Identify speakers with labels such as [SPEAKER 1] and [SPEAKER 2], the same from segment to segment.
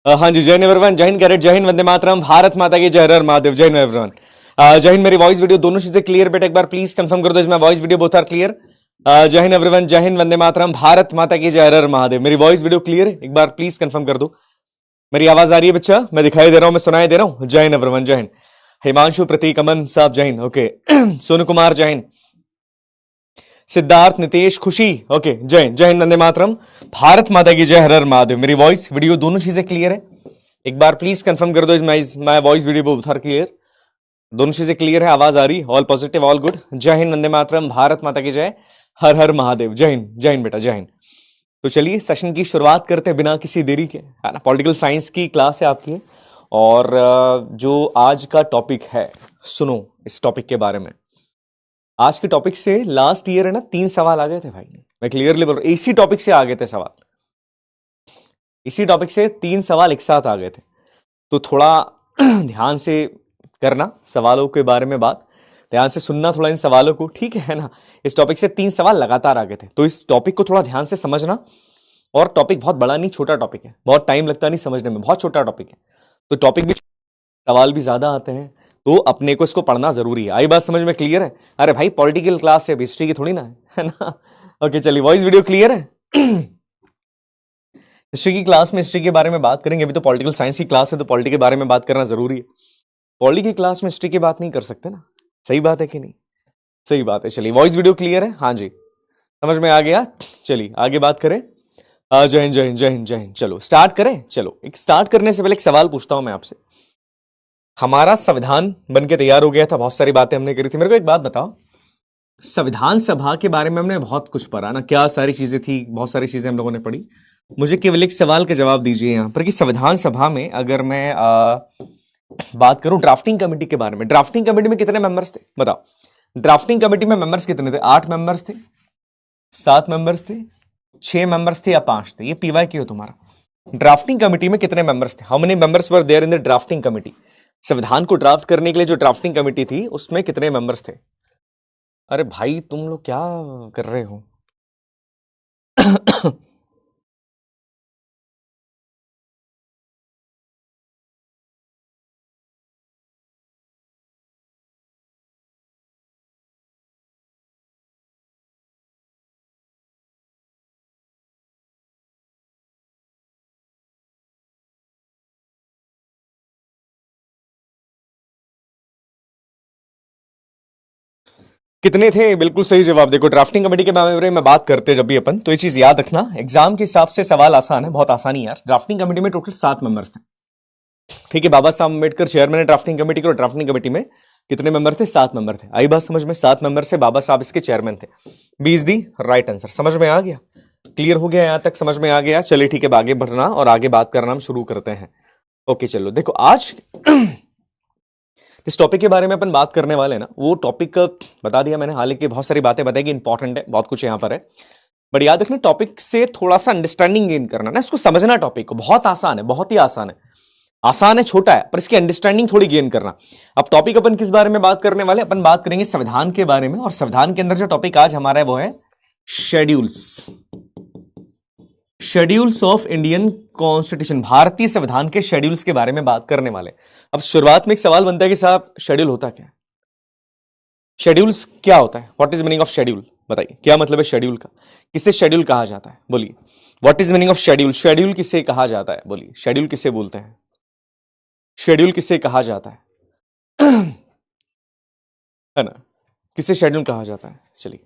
[SPEAKER 1] हाँ जी, जय हिंद एवरीवन, जय हिंद कैरेट, जय हिंद वंदे मातरम, भारत माता की जय, हर हर महादेव, जय हिंद एवरीवन। जय हिंद। मेरी वॉइस वीडियो दोनों चीजें क्लियर बेटा, एक बार प्लीज कंफर्म कर दो इसमें voice video both are clear. Jai Hind everyone, जय हिंद वंदे मातरम, भारत माता की जय, हर हर महादेव। मेरी वॉइस वीडियो क्लियर है, एक बार प्लीज कंफर्म कर दो। मेरी आवाज आ रही है बच्चा? मैं दिखाई दे रहा हूं, मैं सुनाई दे रहा हूं? जय हिंद एवरीवन, जय हिंद। हिमांशु, प्रतीक, अमन साहब जय हिंद। ओके सोनू कुमार जय हिंद। सिद्धार्थ, नितेश, खुशी ओके जय हिंद। जय हिंद वंदे मातरम, भारत माता की जय, हर हर महादेव। मेरी वॉइस वीडियो दोनों चीजें क्लियर है, एक बार प्लीज कंफर्म कर दो इस my voice video both are clear. दोनों चीजें क्लियर है, आवाज आ रही, ऑल पॉजिटिव, ऑल गुड। जय हिंद वंदे मातरम, भारत माता की जय, हर हर महादेव। जय हिंद, जय हिंद बेटा, जय हिंद। तो चलिए सेशन की शुरुआत करते हैं बिना किसी देरी के, है ना। पॉलिटिकल साइंस की क्लास है आपकी, और जो आज का टॉपिक है, सुनो इस टॉपिक के बारे में। आज के टॉपिक से लास्ट ईयर है ना 3 सवाल आ गए थे भाई, मैं क्लियरली बोल रहा हूं, इसी टॉपिक से आ गए थे सवाल, इसी टॉपिक से 3 सवाल एक साथ आ गए थे। तो थोड़ा ध्यान से करना सवालों के बारे में बात, ध्यान से सुनना थोड़ा इन सवालों को, ठीक है ना। इस टॉपिक से 3 सवाल लगातार आ गए थे, तो इस टॉपिक को थोड़ा ध्यान से समझना। और टॉपिक बहुत बड़ा नहीं, छोटा टॉपिक है, बहुत टाइम लगता नहीं समझने में, बहुत छोटा टॉपिक है। तो टॉपिक भी, सवाल भी ज्यादा आते हैं, तो अपने को इसको पढ़ना जरूरी है। आई बात समझ में? क्लियर है? अरे भाई पॉलिटिकल क्लास है, हिस्ट्री की थोड़ी ना है ना। ओके चलिए, वॉइस वीडियो क्लियर है? हिस्ट्री की क्लास में हिस्ट्री के बारे में बात करेंगे, अभी तो पॉलिटिकल साइंस की क्लास है, तो पॉलिटी के बारे में बात करना जरूरी है। पॉलिटी की क्लास में हिस्ट्री की बात नहीं कर सकते ना, सही बात है कि नहीं? सही बात है। चलिए वॉइस वीडियो क्लियर है? हाँ जी, समझ में आ गया। चलिए आगे बात करें। जय हिंद, जय हिंद, जय हिंद, जय हिंद। चलो स्टार्ट करें। चलो एक स्टार्ट करने से पहले एक सवाल पूछता हूं मैं आपसे। हमारा संविधान बन के तैयार हो गया था, बहुत सारी बातें हमने करी थी। मेरे को एक बात बताओ, संविधान सभा के बारे में हमने बहुत कुछ पढ़ा ना, क्या सारी चीजें थी, बहुत सारी चीजें हम लोगों ने पढ़ी। मुझे केवल एक सवाल का जवाब दीजिए यहाँ पर कि संविधान सभा में अगर मैं बात करूं ड्राफ्टिंग कमेटी के बारे में, ड्राफ्टिंग कमेटी में कितने मेंबर्स थे बताओ? ड्राफ्टिंग कमेटी में मेंबर्स कितने थे? 8 मेंबर्स थे, 7 मेंबर्स थे, 6 मेंबर्स थे या 5 थे? ये पीवाई क्यों तुम्हारा? ड्राफ्टिंग कमेटी में कितने मेंबर्स थे? How many members were there in the drafting committee? संविधान को ड्राफ्ट करने के लिए जो ड्राफ्टिंग कमेटी थी उसमें कितने मेंबर्स थे? अरे भाई तुम लोग क्या कर रहे हो? कितने थे? बिल्कुल सही जवाब। देखो ड्राफ्टिंग कमेटी के बारे में बात करते हैं जब भी अपन, तो ये चीज याद रखना, एग्जाम के हिसाब से सवाल आसान है, बहुत आसानी है यार। ड्राफ्टिंग कमेटी में टोटल 7 मेंबर्स थे, ठीक है। बाबा साहब अम्बेडकर चेयरमैन है ड्राफ्टिंग कमेटी के, और ड्राफ्टिंग कमेटी में कितने मेंबर थे? 7 मेंबर थे। आई बात समझ में? 7 मेंबर से बाबा साहब इसके चेयरमैन थे। B is the right answer. समझ में आ गया? क्लियर हो गया यहां तक? समझ में आ गया? चलिए ठीक है, आगे बढ़ना और आगे बात करना हम शुरू करते हैं। ओके चलो, देखो आज इस टॉपिक के बारे में अपन बात करने वाले हैं ना, वो टॉपिक बता दिया मैंने, हालांकि बहुत सारी बातें बताई कि इंपॉर्टेंट है, बहुत कुछ यहां पर है, बट याद रखना टॉपिक से थोड़ा सा अंडरस्टैंडिंग गेन करना ना, इसको समझना। टॉपिक को बहुत आसान है, बहुत ही आसान है, आसान है, छोटा है, पर इसकी अंडरस्टैंडिंग थोड़ी गेन करना। अब टॉपिक अपन किस बारे में बात करने वाले? अपन बात करेंगे संविधान के बारे में, और संविधान के अंदर जो टॉपिक आज हमारा है वो है schedules, schedules of Indian constitution, भारतीय संविधान के शेड्यूल्स के बारे में बात करने वाले। अब शुरुआत में एक सवाल बनता है कि साहब शेड्यूल होता क्या है? शेड्यूल्स क्या होता है? What is meaning of schedule? बताइए क्या मतलब है शेड्यूल का? किसे शेड्यूल कहा जाता है? बोलिए, what is meaning of schedule? Schedule किसे कहा जाता है? बोलिए, शेड्यूल किसे बोलते हैं? शेड्यूल किसे कहा जाता है? है ना, किसे शेड्यूल कहा जाता है? चलिए,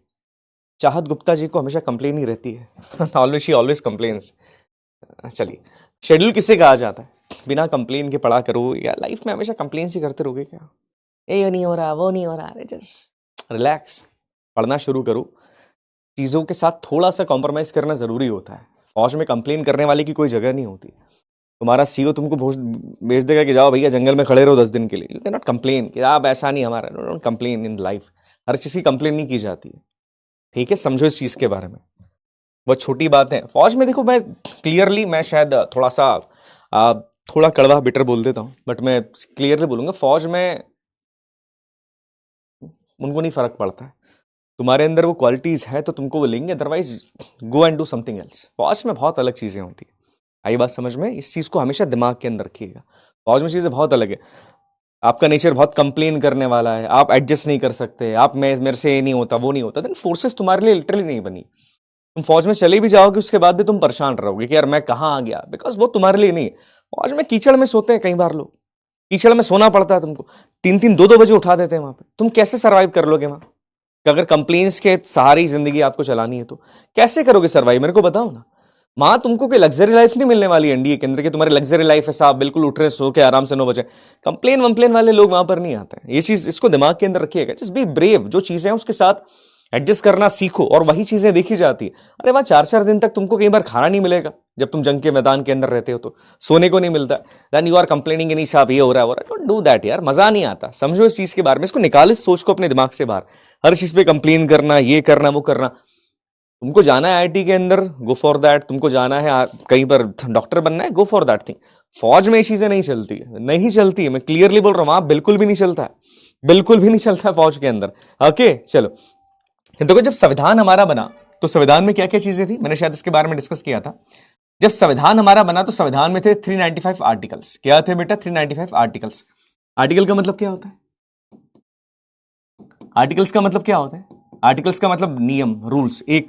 [SPEAKER 1] चाहत गुप्ता जी को हमेशा कंप्लेन ही रहती है, ऑलवेज शी ऑलवेज कंप्लेन्स। चलिए, शेड्यूल किसे कहा जाता है? बिना कंप्लेन के पढ़ा करो, या लाइफ में हमेशा कंप्लेन ही करते रहोगे क्या? ये नहीं हो रहा, वो नहीं हो रहा, अरे जस्ट रिलैक्स, पढ़ना शुरू करो। चीज़ों के साथ थोड़ा सा कॉम्प्रोमाइज़ करना ज़रूरी होता है। फौज में कंप्लेन करने वाले की कोई जगह नहीं होती। तुम्हारा सीओ तुमको भेज देगा कि जाओ भैया जंगल में खड़े रहो 10 दिन के लिए, यू कैन नॉट कंप्लेन कि आप ऐसा नहीं, हमारा डोंट कंप्लेन इन लाइफ। हर चीज़ की कंप्लेन नहीं की जाती है, ठीक है? समझो इस चीज़ के बारे में, बहुत छोटी बात है। फौज में देखो, मैं क्लियरली, मैं शायद थोड़ा सा थोड़ा कड़वा बिटर बोल देता हूँ, बट मैं क्लियरली बोलूँगा, फौज में उनको नहीं फर्क पड़ता है, तुम्हारे अंदर वो क्वालिटीज है तो तुमको वो लेंगे, otherwise go and do something else. फौज में बहुत अलग चीजें होती है, आई बात समझ में? इस चीज को हमेशा दिमाग के अंदर रखिएगा। फौज में चीजें बहुत अलग है। आपका नेचर बहुत कंप्लेन करने वाला है, आप एडजस्ट नहीं कर सकते, आप मैं मेरे से ये नहीं होता वो नहीं होता, देन फोर्सेस तुम्हारे लिए लिटरली नहीं बनी। तुम फौज में चले भी जाओगे उसके बाद भी तुम परेशान रहोगे कि यार मैं कहाँ आ गया, बिकॉज वो तुम्हारे लिए नहीं है। फौज में कीचड़ में सोते हैं कई बार लोग, कीचड़ में सोना पड़ता है तुमको, 3-3 2-2 बजे उठा देते हैं वहां पे। तुम कैसे सर्वाइव कर लोगे वहां? अगर कंप्लेन्स के सहारे ही जिंदगी आपको चलानी है तो कैसे करोगे सर्वाइव? मेरे को बताओ ना। माँ तुमको कोई लग्जरी लाइफ नहीं मिलने वाली एनडीए के अंदर कि तुम्हारी लग्जरी लाइफ है, साहब बिल्कुल उठ रहे सो के आराम से 9 बजे। कंप्लेन वंप्लेन वाले लोग वहां पर नहीं आते हैं। ये चीज इसको दिमाग के अंदर रखिएगा। जस्ट बी ब्रेव, जो चीजें हैं उसके साथ एडजस्ट करना सीखो, और वही चीजें देखी जाती है। अरे वहां 4-4 दिन तक तुमको कई बार खाना नहीं मिलेगा जब तुम जंग के मैदान के अंदर रहते हो, तो सोने को नहीं मिलता। देन यू आर कंप्लेनिंग नहीं साहब ये हो रहा है, डोंट डू दैट यार, मजा नहीं आता। समझो इस चीज के बारे में, इसको निकालो इस सोच को अपने दिमाग से बाहर। हर चीज पे कंप्लेन करना, ये करना वो करना। तुमको जाना है आईआईटी के अंदर, गो फॉर दैट। तुमको जाना है कहीं पर डॉक्टर बनना है, गो फॉर दैट थिंग। फौज में ये चीजें नहीं चलती है, नहीं चलती है। मैं क्लियरली बोल रहा हूं, वहां बिल्कुल भी नहीं चलता है, बिल्कुल भी नहीं चलता है फौज के अंदर। ओके चलो, देखो जब संविधान हमारा बना तो संविधान में क्या क्या चीजें थी, मैंने शायद इसके बारे में डिस्कस किया था। जब संविधान हमारा बना तो संविधान में थे 395 आर्टिकल्स। क्या थे बेटा? 395 आर्टिकल्स। आर्टिकल का मतलब क्या होता है? आर्टिकल्स का मतलब क्या होता है? आर्टिकल्स का मतलब नियम, रूल्स। एक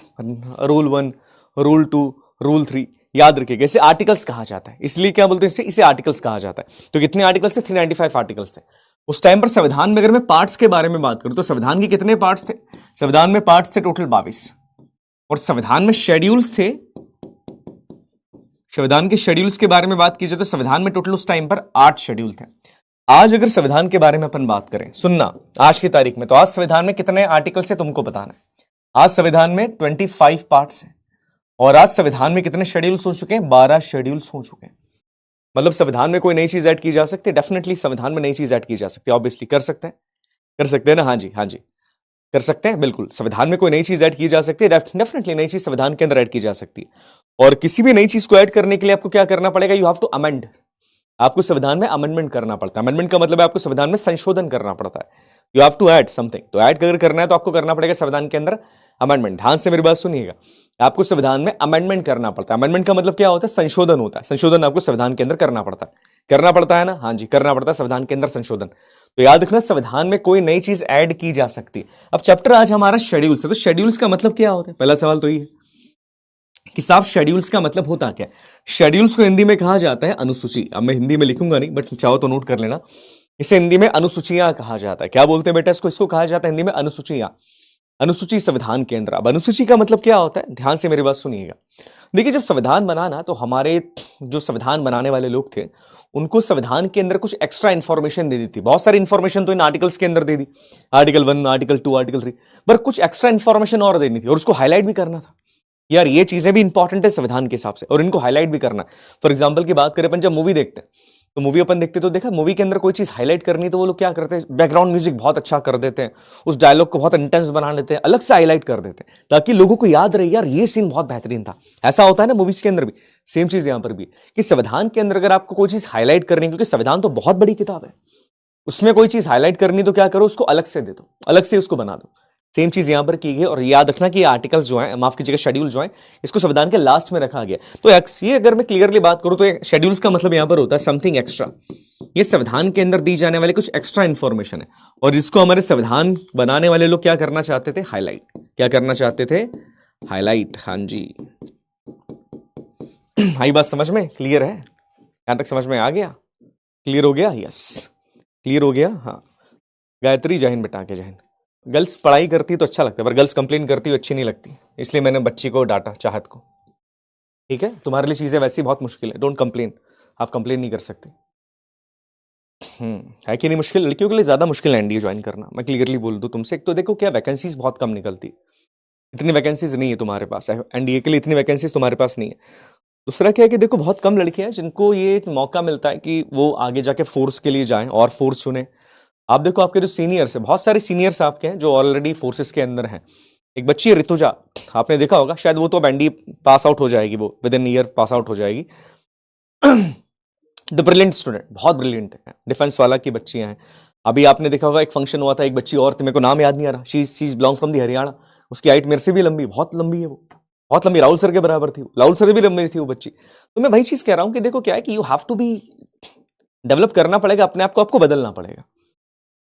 [SPEAKER 1] रूल 1, रूल 2, रूल 3, याद रखिएगा। इसे आर्टिकल्स कहा जाता है। इसलिए क्या बोलते हैं इसे आर्टिकल्स कहा जाता है। तो कितने आर्टिकल्स थे? 395 आर्टिकल्स थे। उस टाइम पर संविधान में अगर मैं पार्ट्स के बारे में बात करूं तो संविधान के कितने पार्ट्स थे? संविधान में पार्ट्स थे टोटल 22, और संविधान में शेड्यूल्स थे। संविधान के शेड्यूल्स के बारे में बात की जाए तो संविधान में टोटल उस टाइम पर 8 शेड्यूल थे। आज अगर संविधान के बारे में अपन बात करें, सुनना आज की तारीख में, तो आज संविधान में कितने आर्टिकल्स है तुमको बताना है। आज संविधान में 25 पार्ट्स हैं, और आज संविधान में कितने शेड्यूल्स हो चुके हैं? 12 शेड्यूल्स हो चुके हैं। मतलब संविधान में कोई नई चीज ऐड की जा सकती है? डेफिनेटली संविधान में नई चीज ऐड की जा सकती है। ऑब्वियसली कर सकते हैं, कर सकते हैं ना? हाँ जी, हाँ जी, कर सकते हैं बिल्कुल। संविधान में कोई नई चीज ऐड की जा सकती है, डेफिनेटली नई चीज संविधान के अंदर ऐड की जा सकती है। और किसी भी नई चीज को ऐड करने के लिए आपको क्या करना पड़ेगा? You have to amend. आपको संविधान में अमेंडमेंट करना पड़ता है। अमेंडमेंट का मतलब है आपको संविधान में संशोधन करना पड़ता है। You have to add something. तो ऐड अगर करना है तो आपको करना पड़ेगा संविधान के अंदर अमेंडमेंट। ध्यान से मेरी बात सुनिएगा, आपको संविधान में अमेंडमेंट करना पड़ता है। अमेंडमेंट का मतलब क्या होता है? संशोधन होता है। संशोधन आपको संविधान के अंदर करना पड़ता है। करना पड़ता है ना? हाँ जी, करना पड़ता है संविधान के अंदर संशोधन। तो याद रखना, संविधान में कोई नई चीज ऐड की जा सकती है। अब चैप्टर आज हमारा शेड्यूल्स है, तो शेड्यूल्स का मतलब क्या होता है? पहला सवाल तो ये है कि साहब शेड्यूल्स का मतलब होता क्या? शेड्यूल्स को हिंदी में कहा जाता है अनुसूची। अब मैं हिंदी में लिखूंगा नहीं, बट चाहो तो नोट कर लेना। इसे हिंदी में अनुसूचियां कहा जाता है। क्या बोलते हैं बेटा इसको कहा जाता है हिंदी में अनुसूचियां। अनुसूची संविधान के अंदर। अब अनुसूची का मतलब क्या होता है? ध्यान से मेरी बात सुनिएगा। देखिए, जब संविधान बना ना, तो हमारे जो संविधान बनाने वाले लोग थे उनको संविधान के अंदर कुछ एक्स्ट्रा इंफॉर्मेशन दे दी थी। बहुत सारी इंफॉर्मेशन तो इन आर्टिकल्स के अंदर दे दी, आर्टिकल 1, आर्टिकल 2, आर्टिकल 3, पर कुछ एक्स्ट्रा इंफॉर्मेशन और देनी थी, और उसको हाईलाइट भी करना था। यार ये चीजें भी इंपॉर्टेंट है संविधान के हिसाब से, और इनको हाईलाइट भी करना। फॉर एग्जाम्पल की बात करें, अपन जब मूवी देखते हैं तो मूवी अपन देखते तो देखा, मूवी के अंदर कोई चीज हाईलाइट करनी तो वो लोग क्या करते हैं? बैकग्राउंड म्यूजिक बहुत अच्छा कर देते हैं, उस डायलॉग को बहुत इंटेंस बना लेते हैं, अलग से हाईलाइट कर देते हैं ताकि लोगों को याद रहे यार ये सीन बहुत बेहतरीन था। ऐसा होता है ना मूवीज के अंदर भी। सेम चीज यहां पर भी, कि संविधान के अंदर अगर आपको कोई चीज हाईलाइट करनी है, क्योंकि संविधान तो बहुत बड़ी किताब है, उसमें कोई चीज हाईलाइट करनी तो क्या करो, उसको अलग से दे दो, अलग से उसको बना दो। सेम चीज यहां पर की गई। और याद रखना कि आर्टिकल्स जो है, माफ कीजिएगा शेड्यूल जो है, इसको संविधान के लास्ट में रखा गया। तो ये अगर मैं क्लियरली बात करूं तो शेड्यूल्स का मतलब यहां पर होता है समथिंग एक्स्ट्रा। ये संविधान के अंदर दी जाने वाली कुछ एक्स्ट्रा इंफॉर्मेशन है, और इसको हमारे संविधान बनाने वाले लोग क्या करना चाहते थे? हाईलाइट। क्या करना चाहते थे? हाईलाइट। हाँ जी, आई बात समझ में? क्लियर है? यहां तक समझ में आ गया? क्लियर हो गया? यस, क्लियर हो गया। हाँ गायत्री, जय हिंद बेटा के जय हिंद। गर्ल्स पढ़ाई करती तो अच्छा लगता है, पर गर्ल्स कंप्लेन करती हुई अच्छी नहीं लगती, इसलिए मैंने बच्ची को डांटा, चाहत को। ठीक है, तुम्हारे लिए चीजें वैसी बहुत मुश्किल है, डोंट कंप्लेन। आप कंप्लेन नहीं कर सकते। है कि नहीं मुश्किल? लड़कियों के लिए ज्यादा मुश्किल है एनडीए ज्वाइन करना, मैं क्लियरली बोल दूं तुमसे। एक तो देखो क्या वैकेंसीज बहुत कम निकलती, इतनी वैकेंसीज नहीं है तुम्हारे पास, एनडीए के लिए इतनी वैकेंसीज तुम्हारे पास नहीं है। दूसरा क्या है कि देखो बहुत कम लड़कियां हैं जिनको ये मौका मिलता है कि वो आगे जाके फोर्स के लिए जाएं और फोर्स चुने। आप देखो आपके जो सीनियर्स है, बहुत सारे सीनियर्स आपके हैं जो ऑलरेडी फोर्सेस के अंदर हैं। एक बच्ची है ऋतुजा, आपने देखा होगा शायद, वो तो अब एनडीए पास आउट हो जाएगी, वो with in year pass out हो जाएगी। द ब्रिलियंट स्टूडेंट, बहुत ब्रिलियंट है, डिफेंस वाला की बच्चियां हैं। अभी आपने देखा होगा एक फंक्शन हुआ था, एक बच्ची और थी, मेरे को नाम याद नहीं आ रहा, she belong from the Haryana. उसकी हाइट मेरे से भी लंबी, बहुत लंबी है वो, बहुत लंबी, राहुल सर के बराबर थी, राहुल सर भी लंबी थी वो बच्ची। तो मैं वही चीज कह रहा हूं कि देखो क्या है कि you have to be, develop करना पड़ेगा अपने आप को, आपको बदलना पड़ेगा।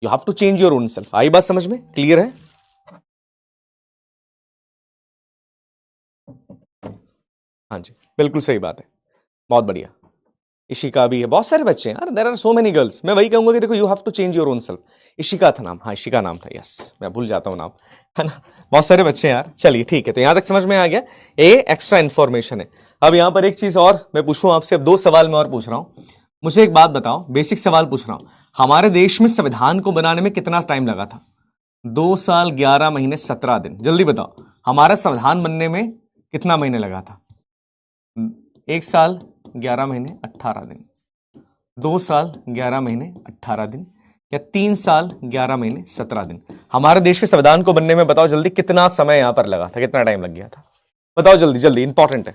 [SPEAKER 1] You have to change your own self. आई बात समझ में? क्लियर है? हाँ जी, बिल्कुल सही बात है, बहुत बढ़िया। इशिका भी है, बहुत सारे बच्चे हैं यार, there are so many girls. मैं वही कहूंगा कि देखो you have to change your own self. Ishika था नाम, हाँ इशिका नाम था, यस, मैं भूल जाता हूँ नाम, है ना। बहुत सारे बच्चे हैं यार। चलिए ठीक है, तो यहां तक समझ में आ गया, ये एक्स्ट्रा इन्फॉर्मेशन है। अब यहां पर एक चीज और मैं पूछूं आपसे, अब 2 सवाल मैं और पूछ रहा हूं। मुझे एक बात बताओ, बेसिक सवाल पूछ रहा हूं, हमारे देश में संविधान को बनाने में कितना टाइम लगा था? 2 साल 11 महीने 17 दिन। जल्दी बताओ, हमारा संविधान बनने में कितना महीने लगा था? 1 साल 11 महीने 18 दिन, 2 साल 11 महीने 18 दिन, या 3 साल 11 महीने 17 दिन? हमारे देश के संविधान को बनने में बताओ जल्दी कितना समय यहां पर लगा था, कितना टाइम लग गया था? बताओ जल्दी जल्दी, इंपॉर्टेंट है।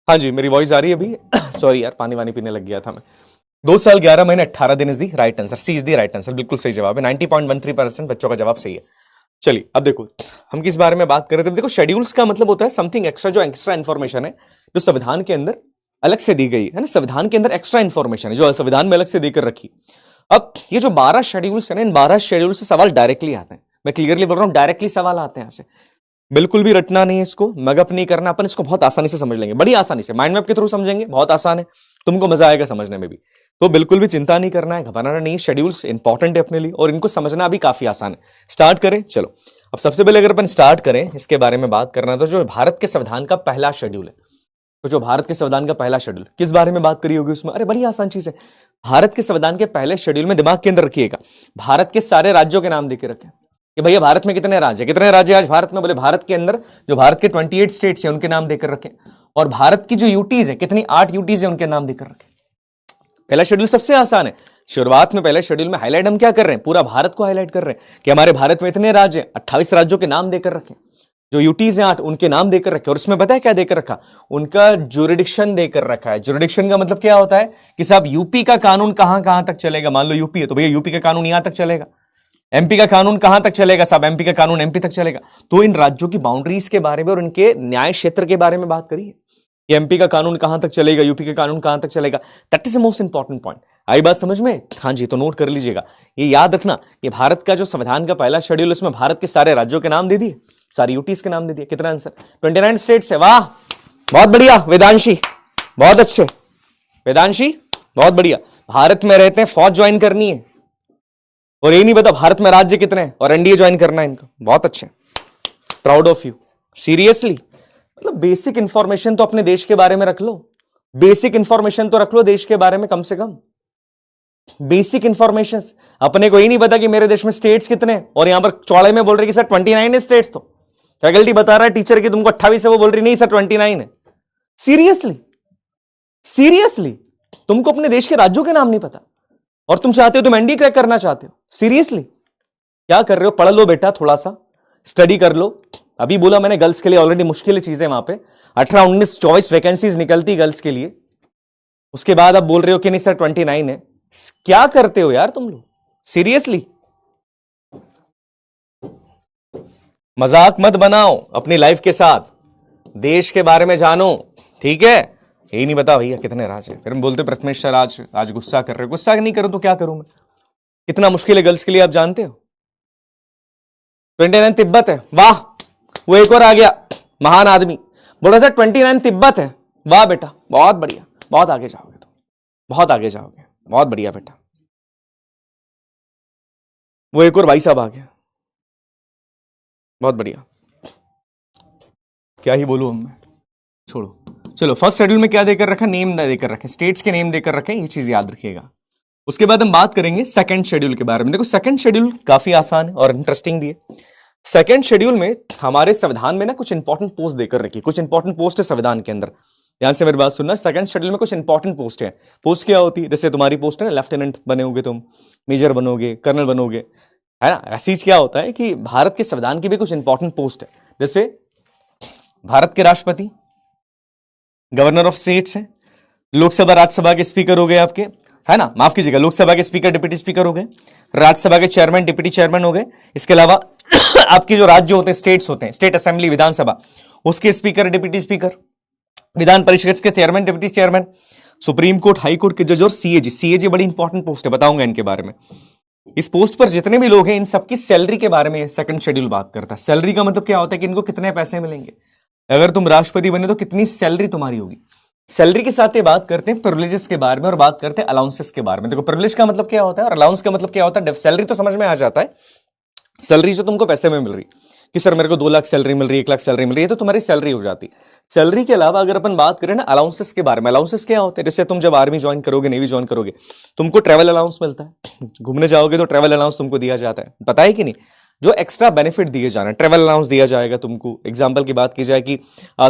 [SPEAKER 1] हाँ जी, मेरी वॉइस आ रही है अभी? सॉरी यार, पानी वानी पीने लग गया था मैं। 2 साल 11 महीने 18 दिन is the right answer. C is the right answer, बिल्कुल सही जवाब है। 90.13% बच्चों का जवाब सही है। चलिए अब देखो, हम किस बारे में बात कर रहे थे? देखो, शेड्यूल्स का मतलब होता है समथिंग एक्स्ट्रा, जो एक्स्ट्रा इन्फॉर्मेशन है जो संविधान के अंदर अलग से दी गई है ना। संविधान के अंदर एक्स्ट्रा इन्फॉर्मेशन है जो संविधान में अलग से देकर रखी। अब ये जो 12 शेड्यूल्स है ना, इन 12 शेड्यूल से सवाल डायरेक्टली आते हैं। मैं क्लियरली बोल रहा हूं, डायरेक्टली सवाल आते हैं यहाँ से। बिल्कुल भी रटना नहीं है इसको, मगअप नहीं करना, अपन इसको बहुत आसानी से समझ लेंगे, बड़ी आसानी से माइंड मैप के थ्रू समझेंगे, बहुत आसान है, तुमको मजा आएगा समझने में भी। तो बिल्कुल भी चिंता नहीं करना है, घबराना नहीं है। शेड्यूल्स इंपॉर्टेंट है अपने लिए और इनको समझना भी काफी आसान है। स्टार्ट करें, चलो। अब सबसे पहले अगर अपन स्टार्ट करें इसके बारे में बात करना, तो जो भारत के संविधान का पहला शेड्यूल है, तो जो भारत के संविधान का पहला शेड्यूल किस बारे में बात करी होगी उसमें? अरे बड़ी आसान चीज है। भारत के संविधान के पहले शेड्यूल में दिमाग के अंदर रखिएगा, भारत के सारे राज्यों के नाम देके रखे कि भैया भारत में कितने राज्य आज भारत में? बोले भारत के अंदर जो भारत के 28 स्टेट्स हैं उनके नाम देकर रखे, और भारत की जो यूटीज है कितनी 8 यूटीज है उनके नाम देकर रखे। पहला शेड्यूल सबसे आसान है। शुरुआत में पहले शेड्यूल में हाईलाइट हम क्या कर रहे हैं? पूरा भारत को हाईलाइट कर रहे हैं कि हमारे भारत में इतने राज्य हैं, 28 राज्यों के नाम देकर रखे, जो यूटीज हैं 8 उनके नाम देकर रखे। और उसमें पता है क्या देकर रखा? उनका जुरिडिक्शन देकर रखा है। जुरिडिक्शन का मतलब क्या होता है कि साहब यूपी का कानून कहां कहां तक चलेगा। मान लो यूपी है तो भैया यूपी का कानून यहां तक चलेगा। एमपी का कानून कहां तक चलेगा साहब? एमपी का कानून एमपी तक चलेगा। तो इन राज्यों की बाउंड्रीज के बारे में और इनके न्याय क्षेत्र के बारे में बात करिए कि एमपी का कानून कहां तक चलेगा, यूपी का कानून कहां तक चलेगा। That is the most important point. आई बात समझ में? हाँ जी, तो नोट कर लीजिएगा, ये याद रखना कि भारत का जो संविधान का पहला शेड्यूल उसमें भारत के सारे राज्यों के नाम दे दिए, सारी यूटीज के नाम दे दिए। कितना आंसर? 29 स्टेट्स है। वाह, बहुत बढ़िया वेदांशी, बहुत अच्छे वेदांशी, बहुत बढ़िया। भारत में रहते हैं, फौज ज्वाइन करनी है और ये नहीं पता भारत में राज्य कितने हैं और एनडीए ज्वाइन करना है इनको। बहुत अच्छे, प्राउड ऑफ यू। सीरियसली, मतलब बेसिक इंफॉर्मेशन तो अपने देश के बारे में रख लो, बेसिक इंफॉर्मेशन तो रख लो देश के बारे में, कम से कम बेसिक इंफॉर्मेशन। अपने को ही नहीं पता कि मेरे देश में स्टेट्स कितने हैं और यहां पर चौड़े में बोल रहे कि सर 29 है स्टेट्स। तो फैकल्टी बता रहा है टीचर की तुमको 28 है, वो बोल रही नहीं सर 29 है। सीरियसली, सीरियसली तुमको अपने देश के राज्यों के नाम नहीं पता और तुम चाहते हो, तुम एनडी क्रैक करना चाहते हो। सीरियसली क्या कर रहे हो? पढ़ लो बेटा, थोड़ा सा स्टडी कर लो। अभी बोला मैंने गर्ल्स के लिए ऑलरेडी मुश्किल चीजें वहां पे 18, 19, 24 वैकेंसीज निकलती गर्ल्स के लिए। उसके बाद आप बोल रहे हो कि नहीं सर 29 है। क्या करते हो यार तुम लोग? सीरियसली मजाक मत बनाओ अपनी लाइफ के साथ, देश के बारे में जानो, ठीक है? यही नहीं बता भैया कितने राज्य। फिर हम बोलते प्रथमेश सर आज गुस्सा कर रहे हो। गुस्सा नहीं करूं तो क्या करूं मैं? कितना मुश्किल है गर्ल्स के लिए आप जानते हो। 29 तिब्बत है। वाह, वो एक और आ गया महान आदमी, बोला सर 29 तिब्बत है। वाह बेटा, बहुत बढ़िया, बहुत आगे जाओगे तुम, बहुत आगे जाओगे, बहुत बढ़िया बेटा। वो एक और भाई साहब आ गया, बहुत बढ़िया। क्या ही बोलूं मैं, छोड़ो। चलो, फर्स्ट शेड्यूल में क्या देकर रखा? नेम देकर रखे, स्टेट्स के नेम देकर रखे, ये चीज याद रखिएगा। उसके बाद हम बात करेंगे सेकंड शेड्यूल के बारे में। देखो सेकंड शेड्यूल काफी आसान है और इंटरेस्टिंग भी है। सेकंड शेड्यूल में हमारे संविधान में ना कुछ इंपॉर्टेंट पोस्ट देकर रखी, कुछ इंपॉर्टेंट पोस्ट है संविधान के अंदर। यहां से मेरी बात सुनना, सेकंड शेड्यूल में कुछ इंपॉर्टेंट पोस्ट है। पोस्ट क्या होती है? जैसे तुम्हारी पोस्ट है ना, लेफ्टिनेंट बने होगे तुम, मेजर बनोगे, कर्नल बनोगे, है ना? ऐसी क्या होता है कि भारत के संविधान की भी कुछ इंपॉर्टेंट पोस्ट है। जैसे भारत के राष्ट्रपति, गवर्नर ऑफ स्टेट्स है, लोकसभा राज्यसभा के स्पीकर हो गए आपके, है ना? माफ कीजिएगा, लोकसभा के स्पीकर डिप्टी स्पीकर हो गए, राज्यसभा के चेयरमैन डिप्टी चेयरमैन हो गए। इसके अलावा आपके जो राज्य होते हैं, स्टेट्स होते हैं, स्टेट असेंबली विधानसभा, उसके speaker deputy speaker, Vidhan Parishad के chairman deputy chairman, supreme court, high court के जज और सीएजी। सीएजी बड़ी इंपॉर्टेंट पोस्ट है, बताऊंगा इनके बारे में। इस पोस्ट पर जितने भी लोग हैं इन सबकी सैलरी के बारे में सेकंड शेड्यूल बात करता है। सैलरी का मतलब क्या होता है कि इनको कितने पैसे मिलेंगे, अगर तुम राष्ट्रपति बने तो कितनी सैलरी तुम्हारी होगी। सैलरी के साथ ये बात करते हैं प्रिविलेजेस के बारे में और बात करते हैं अलाउंसेस के बारे में। देखो प्रिविलेज का मतलब क्या होता है और अलाउंस का मतलब क्या होता है। सैलरी तो समझ में आ जाता है, सैलरी जो तुमको पैसे में मिल रही कि सर मेरे को 2 लाख सैलरी मिल रही है, 1 लाख सैलरी मिल रही है, तो तुम्हारी सैलरी हो जाती। सैलरी के अलावा अगर अपन बात करें ना अलाउंसेस के बारे में, अलाउंसेस क्या होते हैं? जैसे तुम जब आर्मी ज्वाइन करोगे, नेवी ज्वाइन करोगे, तुमको ट्रैवल अलाउंस मिलता है, घूमने जाओगे तो ट्रैवल अलाउंस तुमको दिया जाता है, पता है कि नहीं? जो एक्स्ट्रा बेनिफिट दिए जाना, ट्रैवल अलाउंस दिया जाएगा तुमको। एग्जांपल की बात की जाए कि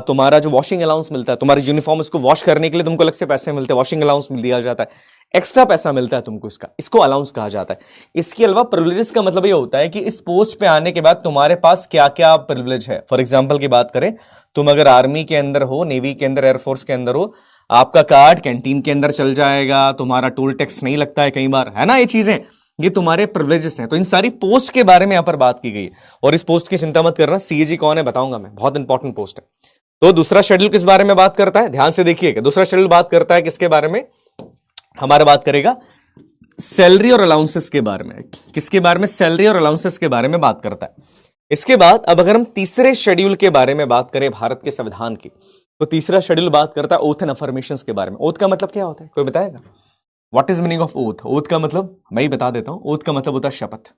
[SPEAKER 1] तुम्हारा जो वॉशिंग अलाउंस मिलता है, तुम्हारी यूनिफॉर्म इसको वॉश करने के लिए तुमको अलग से पैसे मिलते हैं, वॉशिंग अलाउंस दिया जाता है, एक्स्ट्रा पैसा मिलता है तुमको, इसको अलाउंस कहा जाता है। इसके अलावा प्रिविलेजेस का मतलब ये होता है कि इस पोस्ट पे आने के बाद तुम्हारे पास क्या क्या प्रिविलेज है। फॉर एग्जाम्पल की बात करें, तुम अगर आर्मी के अंदर हो, नेवी के अंदर, एयरफोर्स के अंदर हो, आपका कार्ड कैंटीन के अंदर चल जाएगा, तुम्हारा टोल टैक्स नहीं लगता है कई बार, है ना? ये चीजें, ये तुम्हारे प्रिविलेजेस हैं। तो इन सारी पोस्ट के बारे में यहां पर बात की गई है और इस पोस्ट की चिंता मत करना, सीएजी कौन है बताऊंगा मैं, बहुत इंपॉर्टेंट पोस्ट है। तो दूसरा शेड्यूल किस बारे में बात करता है? ध्यान से देखिएगा, दूसरा शेड्यूल बात करता है किसके बारे में? हमारा बात करेगा सैलरी और अलाउंसेस के बारे में। किसके बारे में? सैलरी और अलाउंसेस के बारे में बात करता है। इसके बाद अब अगर हम तीसरे शेड्यूल के बारे में बात करें भारत के संविधान की, तो तीसरा शेड्यूल बात करता है ओथ एंड अफर्मेशंस के बारे में। ओथ का मतलब क्या होता है, कोई बताएगा? What is meaning of oath? Oath का मतलब मैं ही बता देता हूं। ओथ का मतलब होता है शपथ।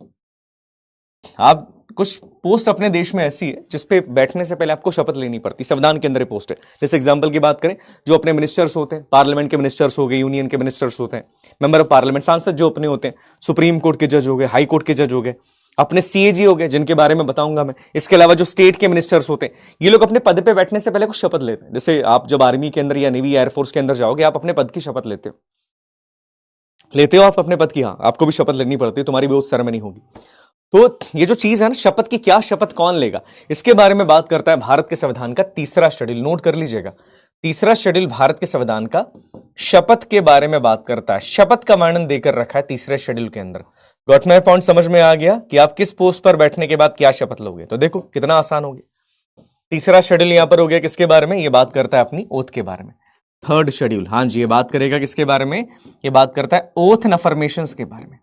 [SPEAKER 1] आप कुछ पोस्ट अपने देश में ऐसी है जिसपे बैठने से पहले आपको शपथ लेनी पड़ती, संविधान के अंदर ये पोस्ट है। जैसे एग्जांपल की बात करें, जो अपने मिनिस्टर्स होते हैं, पार्लियामेंट के मिनिस्टर्स हो गए, यूनियन के मिनिस्टर्स होते हैं, मेंबर ऑफ पार्लियामेंट, सांसद जो अपने होते हैं, सुप्रीम कोर्ट के जज हो गए, हाई कोर्ट के जज हो गए, अपने सीएजी हो गए जिनके बारे में बताऊंगा मैं। इसके अलावा जो स्टेट के मिनिस्टर्स होते हैं, ये लोग अपने पद पे बैठने से पहले कुछ शपथ लेते हैं। जैसे आप जब आर्मी के अंदर या नेवी एयरफोर्स के अंदर जाओगे, आप अपने पद की शपथ लेते हो आप अपने पद की, हाँ आपको भी शपथ लेनी पड़ती है, तुम्हारी भी उस सेरेमनी होगी। तो ये जो चीज है ना शपथ की, क्या शपथ कौन लेगा, इसके बारे में बात करता है भारत के संविधान का तीसरा शेड्यूल। नोट कर लीजिएगा, तीसरा शेड्यूल भारत के संविधान का शपथ के बारे में बात करता है। शपथ का वर्णन देकर रखा है तीसरे शेड्यूल के अंदर। Got my point? समझ में आ गया कि आप किस पोस्ट पर बैठने के बाद क्या शपथ लोगे? तो देखो कितना आसान हो गया। तीसरा शेड्यूल यहां पर हो गया किसके बारे में, ये बात करता है अपनी ओथ के बारे में। थर्ड शेड्यूल, हाँ जी, ये बात करेगा किसके बारे में, ये बात करता है ओथ एंड अफर्मेशंस के बारे में।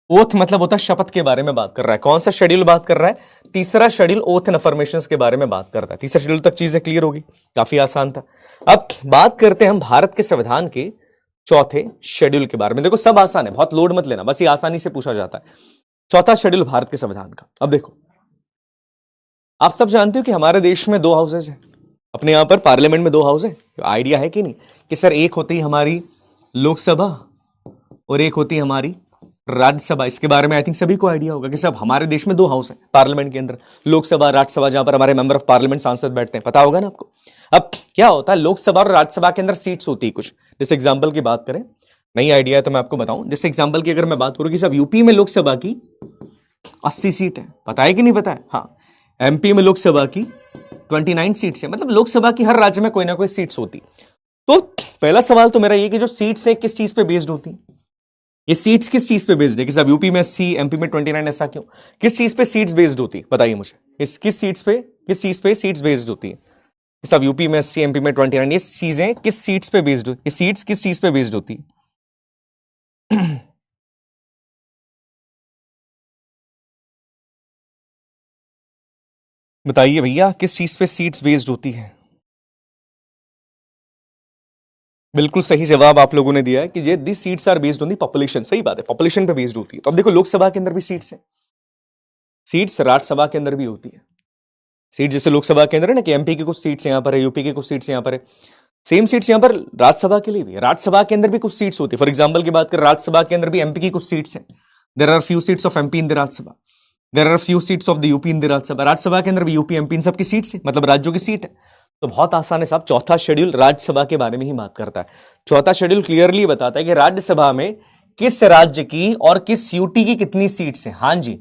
[SPEAKER 1] ओथ मतलब होता है शपथ के बारे में बात कर रहा है। कौन सा शेड्यूल बात कर रहा है? तीसरा शेड्यूल ओथ एंड अफर्मेशंस के बारे में बात करता है। तीसरा शेड्यूल तक चीजें क्लियर होगी, काफी आसान था। अब बात करते हैं हम भारत के संविधान के चौथे शेड्यूल के बारे में। देखो सब आसान है, बहुत लोड मत लेना, बस ये आसानी से पूछा जाता है। चौथा शेड्यूल भारत के संविधान का। अब देखो, आप सब जानते हो कि हमारे देश में 2 हाउसेज हैं। अपने यहां पर पार्लियामेंट में 2 हाउस है। आइडिया है कि नहीं कि सर एक होती है हमारी लोकसभा और एक होती है हमारी राज्यसभा। इसके बारे में आई थिंक सभी को आइडिया होगा कि सब हमारे देश में 2 हाउस हैं पार्लियामेंट के अंदर, लोकसभा, राज्यसभा, जहां पर हमारे मेंबर ऑफ पार्लियामेंट सांसद बैठते हैं। पता होगा ना आपको। अब क्या होता है, लोकसभा और राज्यसभा के अंदर सीट्स होती है कुछ। जैसे एग्जाम्पल की बात करें, नहीं आइडिया है तो मैं आपको बताऊं। जैसे एग्जाम्पल की अगर मैं बात करूं कि सब यूपी में लोकसभा की 80 सीट है, पता है कि नहीं पता है? हाँ, एमपी में लोकसभा की 29 सीट्स है, मतलब लोकसभा की हर राज्य में कोई ना कोई सीट्स होती। तो पहला सवाल तो मेरा ये कि जो सीट्स है किस चीज पे बेस्ड होती है? ये सीट्स किस चीज पे बेस्ड है कि सब यूपी में 80, एमपी में 29, ऐसा क्यों? किस चीज पे सीट्स बेस्ड होती है बताइए मुझे। इस किस चीज पे सीट्स बेस्ड होती है? सब यूपी में 80, एमपी में 29, ये चीजें किस सीट्स पे बेस्ड होती है? ये सीट्स किस चीज पे बेस्ड होती है? बताइए भैया, किस चीज पे सीट्स बेस्ड होती है? बिल्कुल सही जवाब आप लोगों ने दिया है कि ये this seats are based on the population. सही बात है, पॉपुलेशन पे बेस्ड होती है। तो अब देखो, लोकसभा के अंदर भी सीट्स है, सीट्स राज्यसभा के अंदर भी होती है। सीट जैसे लोकसभा के अंदर है ना कि एमपी की कुछ सीट्स यहां पर है, यूपी की कुछ सीट्स यहां पर है, सेम सीट्स यहां पर राज्यसभा के लिए भी है। राज्यसभा के अंदर भी कुछ सीट्स होती है। फॉर एग्जाम्पल की बात करें, राज्यसभा के अंदर भी एमपी की कुछ सीट्स है। There are few seats of MP in the Rajya Sabha, there are few seats of the UP in the Rajya Sabha. Rajya Sabha के अंदर भी यूपी, एमपी इन सबकी सीट्स है, मतलब राज्यों की सीट है। तो बहुत आसान है साहब, चौथा शेड्यूल राज्यसभा के बारे में ही बात करता है। चौथा शेड्यूल क्लियरली बताता है कि राज्यसभा में किस राज्य की और किस यूटी की कितनी सीट्स हैं। हाँ जी,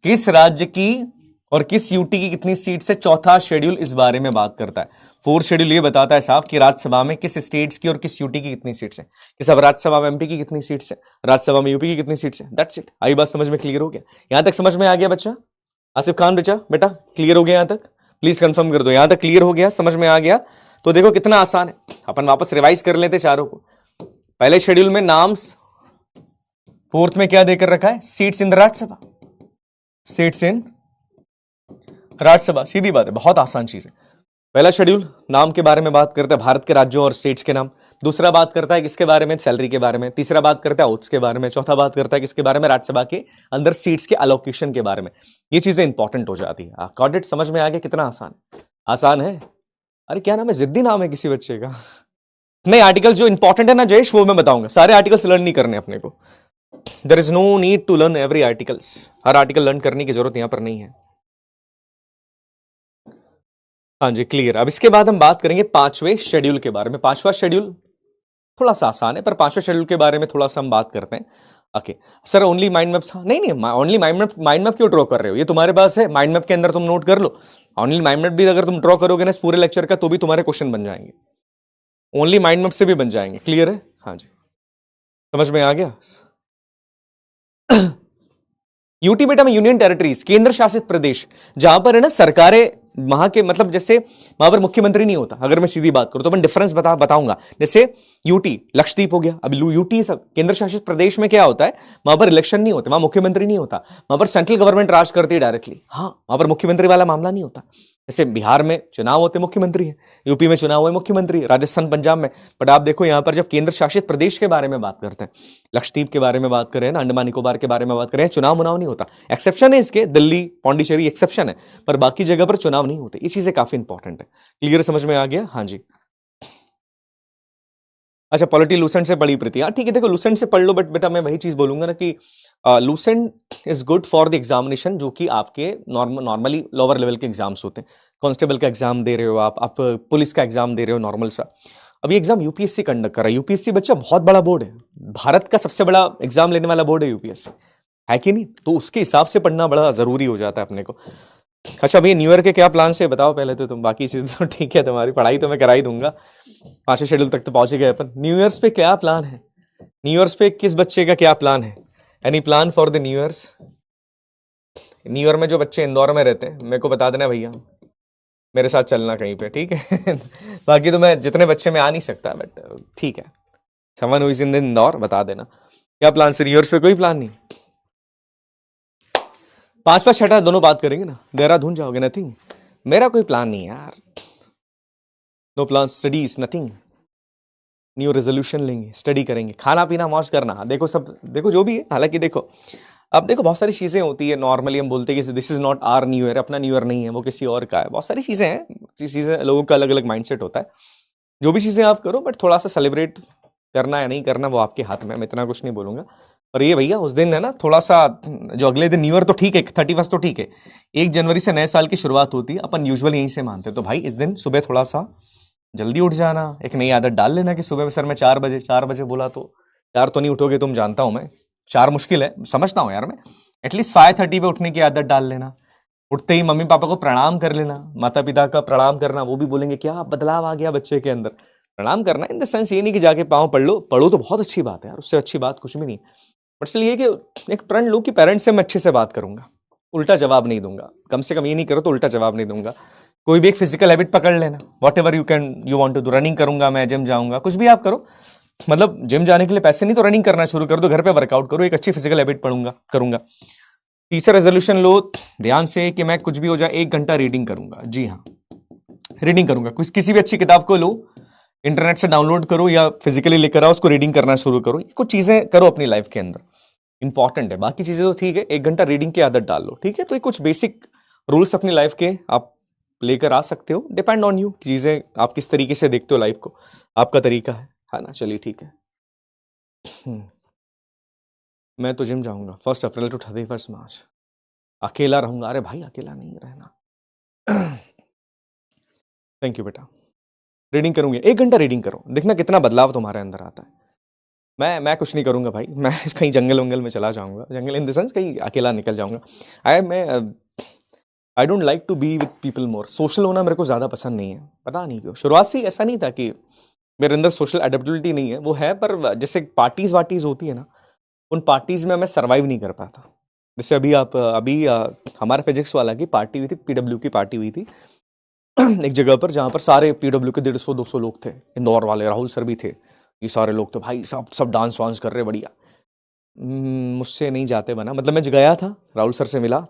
[SPEAKER 1] किस राज्य की और किस यूटी की कितनी सीट्स है, चौथा शेड्यूल इस बारे में बात करता है। फोर्थ शेड्यूल ये बताता है साहब कि राज्यसभा में किस स्टेट्स की और किस यूटी की कितनी सीट्स है, कि सब राज्यसभा में एमपी की कितनी सीट्स है, राज्यसभा में यूपी की कितनी सीट्स है। That's it. आई बात समझ में क्लियर हो गया? यहां तक समझ में आ गया बच्चा? आसिफ खान बेटा क्लियर हो गया यहां तक? प्लीज कंफर्म कर दो यहां तक क्लियर हो गया, समझ में आ गया? तो देखो कितना आसान है। अपन वापस रिवाइज कर लेते चारों को। पहले शेड्यूल में नाम्स, फोर्थ में क्या देकर रखा है? Seats in the Rajya Sabha, seats in Rajya Sabha. सीधी बात है, बहुत आसान चीज है। पहला शेड्यूल नाम के बारे में बात करता है, भारत के राज्यों और स्टेट्स के नाम। दूसरा बात करता है किसके बारे में? सैलरी के बारे में। तीसरा बात करता है ओथ्स के बारे में। चौथा बात करता है किसके बारे में? राज्यसभा के अंदर सीट्स के अलोकेशन के बारे में। ये चीजें इंपॉर्टेंट हो जाती है। Got it? समझ में आ गया कितना आसान है? आसान है। अरे क्या नाम है, जिद्दी नाम है किसी बच्चे का। नहीं, आर्टिकल्स जो इंपॉर्टेंट है ना जयेश, वो मैं बताऊंगा। सारे आर्टिकल्स लर्न नहीं करने अपने को। There is no need to learn every articles. हर आर्टिकल लर्न करने की जरूरत यहां पर नहीं है। हाँ जी, क्लियर। अब इसके बाद हम बात करेंगे 5वें शेड्यूल के बारे में। 5वां शेड्यूल थोड़ा सा आसान है, पर 5वें शेड्यूल के बारे में थोड़ा सा हम बात करते हैं। Okay sir, only mind maps? नहीं, ओनली माइंड मैप क्यों ड्रॉ कर रहे हो? ये तुम्हारे पास है, माइंड मैप के अंदर तुम नोट कर लो। ओनली माइंड मैप भी अगर तुम ड्रॉ करोगे ना इस पूरे लेक्चर का, तो भी तुम्हारे क्वेश्चन बन जाएंगे। ओनली माइंड मैप से भी बन जाएंगे। क्लियर है? हाँ जी, समझ में आ गया? यूटी बेटा में यूनियन टेरिटरीज, केंद्र शासित प्रदेश, जहां पर है ना सरकारें, वहां के मतलब जैसे वहां पर मुख्यमंत्री नहीं होता। अगर मैं सीधी बात करूं तो मैं डिफरेंस बताऊंगा। जैसे यूटी लक्षद्वीप हो गया, अब यूटी सब केंद्र शासित प्रदेश में क्या होता है, वहां पर इलेक्शन नहीं होता, वहां मुख्यमंत्री नहीं होता, वहां पर सेंट्रल गवर्नमेंट राज करती है डायरेक्टली। हाँ, वहां पर मुख्यमंत्री वाला मामला नहीं होता। जैसे बिहार में चुनाव होते मुख्यमंत्री है, यूपी में चुनाव हुए मुख्यमंत्री, राजस्थान पंजाब में। बट आप देखो यहाँ पर जब केंद्र शासित प्रदेश के बारे में बात करते हैं, लक्षद्वीप के बारे में बात करें ना, अंडमान निकोबार के बारे में बात करें, चुनाव मुनाव नहीं होता। एक्सेप्शन है इसके, दिल्ली पौंडीचेरी एक्सेप्शन है, पर बाकी जगह पर चुनाव नहीं होते। ये चीजें काफी इंपॉर्टेंट है। क्लियर समझ में आ गया? हाँ जी। अच्छा, पॉलिटी लूसेंट से पढ़ी प्रीति। हाँ ठीक है, देखो लूसेंट से पढ़ लो, बट बेटा मैं वही चीज बोलूंगा ना कि Lucent is good for the examination, जो कि आपके नॉर्मली लोअर लेवल के एग्जाम्स होते हैं। कांस्टेबल का एग्जाम दे रहे हो आप पुलिस का एग्जाम दे रहे हो नॉर्मल सा। अभी एग्जाम यूपीएससी कंडक्ट कर रहा है। यूपीएससी बच्चा बहुत बड़ा बोर्ड है, भारत का सबसे बड़ा एग्जाम लेने वाला बोर्ड है यूपीएससी, है कि नहीं? तो उसके हिसाब से पढ़ना बड़ा जरूरी हो जाता है अपने को। अच्छा भैया, न्यू ईयर के क्या प्लान से बताओ पहले तो तुम। बाकी चीज तो ठीक है, तुम्हारी पढ़ाई तो मैं करा ही दूंगा, 5वें शेड्यूल तक तो पहुंच ही गए अपन। न्यू ईयर्स पे क्या प्लान है? न्यू ईयर्स पे किस बच्चे का क्या प्लान है? Any plan for the new years? New year में जो बच्चे इंदौर में रहते हैं मेरे को बता देना भैया, मेरे साथ चलना कहीं पे, ठीक है? बाकी तो मैं जितने बच्चे में आ नहीं सकता, बट ठीक है, someone who is in Indore बता देना क्या प्लान से। न्यू ईयर्स पे कोई प्लान नहीं? 5वां छठा दोनों बात करेंगे ना, देहरादून जाओगे? नथिंग, मेरा कोई प्लान नहीं है यार, no plan, studies nothing. New resolution लेंगे, स्टडी करेंगे, खाना पीना मौज करना। देखो सब, देखो जो भी है, हालांकि देखो अब देखो बहुत सारी चीजें होती है। नॉर्मली हम बोलते हैं कि this is not our new year, अपना न्यू ईयर नहीं है, वो किसी और का है। बहुत सारी चीजें हैं, चीजें लोगों का अलग अलग माइंडसेट होता है। जो भी चीजें आप करो, बट थोड़ा सा सेलिब्रेट करना या नहीं करना वो आपके हाथ में है, मैं इतना कुछ नहीं बोलूंगा। पर ये भैया उस दिन है ना थोड़ा सा, जो अगले दिन न्यू ईयर तो ठीक है, 31 तो ठीक है, 1 जनवरी से नए साल की शुरुआत होती है, अपन यूजुअल यहीं से मानते हैं। तो भाई इस दिन सुबह थोड़ा सा जल्दी उठ जाना, एक नई आदत डाल लेना कि सुबह सर मैं 4 बजे, 4 बजे बोला तो 4 तो नहीं उठोगे तुम, जानता हूं मैं, 4 मुश्किल है, समझता हूं यार मैं। एटलीस्ट 5:30 पे उठने की आदत डाल लेना। उठते ही मम्मी पापा को प्रणाम कर लेना, माता पिता का प्रणाम करना, वो भी बोलेंगे क्या बदलाव आ गया बच्चे के अंदर। प्रणाम करना इन द सेंस ये नहीं कि जाके पाँव पढ़ लो, पढ़ो तो बहुत अच्छी बात है यार, उससे अच्छी बात कुछ भी नहीं। बट इसलिए कि एक प्रण लो कि पेरेंट्स से मैं अच्छे से बात करूंगा, उल्टा जवाब नहीं दूंगा, कम से कम ये नहीं करो तो उल्टा जवाब नहीं दूंगा। कोई भी एक फिजिकल हैबिट पकड़ लेना, what ever you want to do, running करूंगा मैं, जिम जाऊंगा, कुछ भी आप करो। मतलब जिम जाने के लिए पैसे नहीं तो रनिंग करना शुरू कर दो, घर पे वर्कआउट करो, एक अच्छी फिजिकल हैबिट पढ़ूंगा करूंगा। तीसरा रेजोल्यूशन लो ध्यान से कि मैं कुछ भी हो जाए 1 घंटा रीडिंग करूंगा। जी हाँ, रीडिंग करूंगा। कुछ किसी भी अच्छी किताब को लो, इंटरनेट से डाउनलोड करो या फिजिकली लेकर आओ, उसको रीडिंग करना शुरू करो। कुछ चीजें करो अपनी लाइफ के अंदर, इंपॉर्टेंट है। बाकी चीजें तो ठीक है, 1 घंटा रीडिंग की आदत डाल लो, ठीक है? तो ये कुछ बेसिक रूल्स अपनी लाइफ के आप लेकर आ सकते हो। डिपेंड ऑन यू, चीजें आप किस तरीके से देखते हो लाइफ को, आपका तरीका है ना? चलिए ठीक है। मैं तो जिम जाऊंगा 1 अप्रैल टू 31 मार्च, अकेला रहूंगा। अरे भाई अकेला नहीं रहना। थैंक यू बेटा। रीडिंग करूंगे, 1 घंटा रीडिंग करो, देखना कितना बदलाव तुम्हारे अंदर आता है। मैं कुछ नहीं करूंगा भाई, मैं कहीं जंगल वंगल में चला जाऊंगा, जंगल इन द सेंस कहीं अकेला निकल जाऊंगा। I don't like to be with people more, social होना मेरे को ज्यादा पसंद नहीं है, पता नहीं क्यों। शुरुआत से ही ऐसा नहीं था कि मेरे अंदर सोशल एडेप्टेबिलिटी नहीं है, वो है, पर जैसे पार्टीज वार्टीज होती है ना, उन पार्टीज में मैं सर्वाइव नहीं कर पाता। जैसे हमारे फिजिक्स वाला की पार्टी हुई थी, पीडब्ल्यू की पार्टी हुई थी एक जगह पर, जहां पर सारे पीडब्ल्यू के 150-200 लोग थे, इंदौर वाले, राहुल सर भी थे, ये सारे लोग तो भाई सब डांस वांस कर रहे बढ़िया। मुझसे नहीं जाते बना, मतलब मैं गया था, राहुल सर से मिला,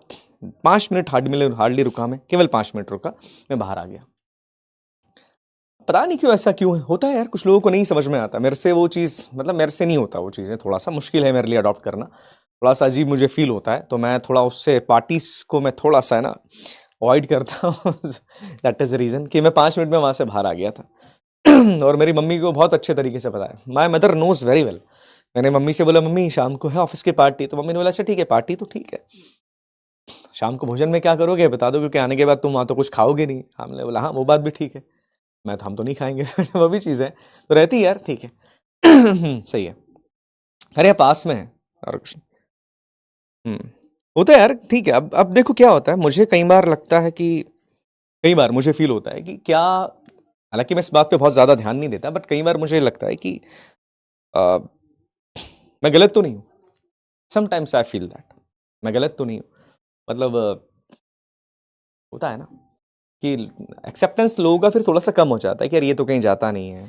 [SPEAKER 1] 5 मिनट हार्डली रुका, मैं केवल 5 मिनट रुका, मैं बाहर आ गया। पता नहीं क्यों, ऐसा क्यों होता है यार, कुछ लोगों को नहीं समझ में आता। मेरे से वो चीज़, मतलब मेरे से नहीं होता वो चीज़ें, थोड़ा सा मुश्किल है मेरे लिए अडॉप्ट करना, थोड़ा सा अजीब मुझे फील होता है, तो मैं थोड़ा उससे पार्टीज को मैं थोड़ा सा है ना अवॉइड करता हूँ। दैट इज द रीज़न कि मैं 5 मिनट में वहाँ से बाहर आ गया था। और मेरी मम्मी को बहुत अच्छे तरीके से पता है, my mother knows very well. मैंने मम्मी से बोला मम्मी शाम को है ऑफिस की पार्टी, तो मम्मी ने बोला अच्छा ठीक है, पार्टी तो ठीक है, शाम को भोजन में क्या करोगे बता दो, क्योंकि आने के बाद तुम वहाँ तो कुछ खाओगे नहीं। हमने बोला हाँ वो बात भी ठीक है, हम तो नहीं खाएंगे। वो भी चीज़ है तो रहती है यार, ठीक है। सही है, अरे पास में है और कुछ नहीं। होता है यार, ठीक है। अब देखो क्या होता है, मुझे कई बार लगता है कि, कई बार मुझे फील होता है कि क्या, हालांकि मैं इस बात पे बहुत ज्यादा ध्यान नहीं देता, बट कई बार मुझे लगता है कि आ, मैं गलत तो नहीं हूँ। समटाइम्स आई फील दैट मैं गलत तो नहीं हूँ, मतलब होता है ना कि एक्सेप्टेंस लोगों का फिर थोड़ा सा कम हो जाता है कि यार ये तो कहीं जाता नहीं है,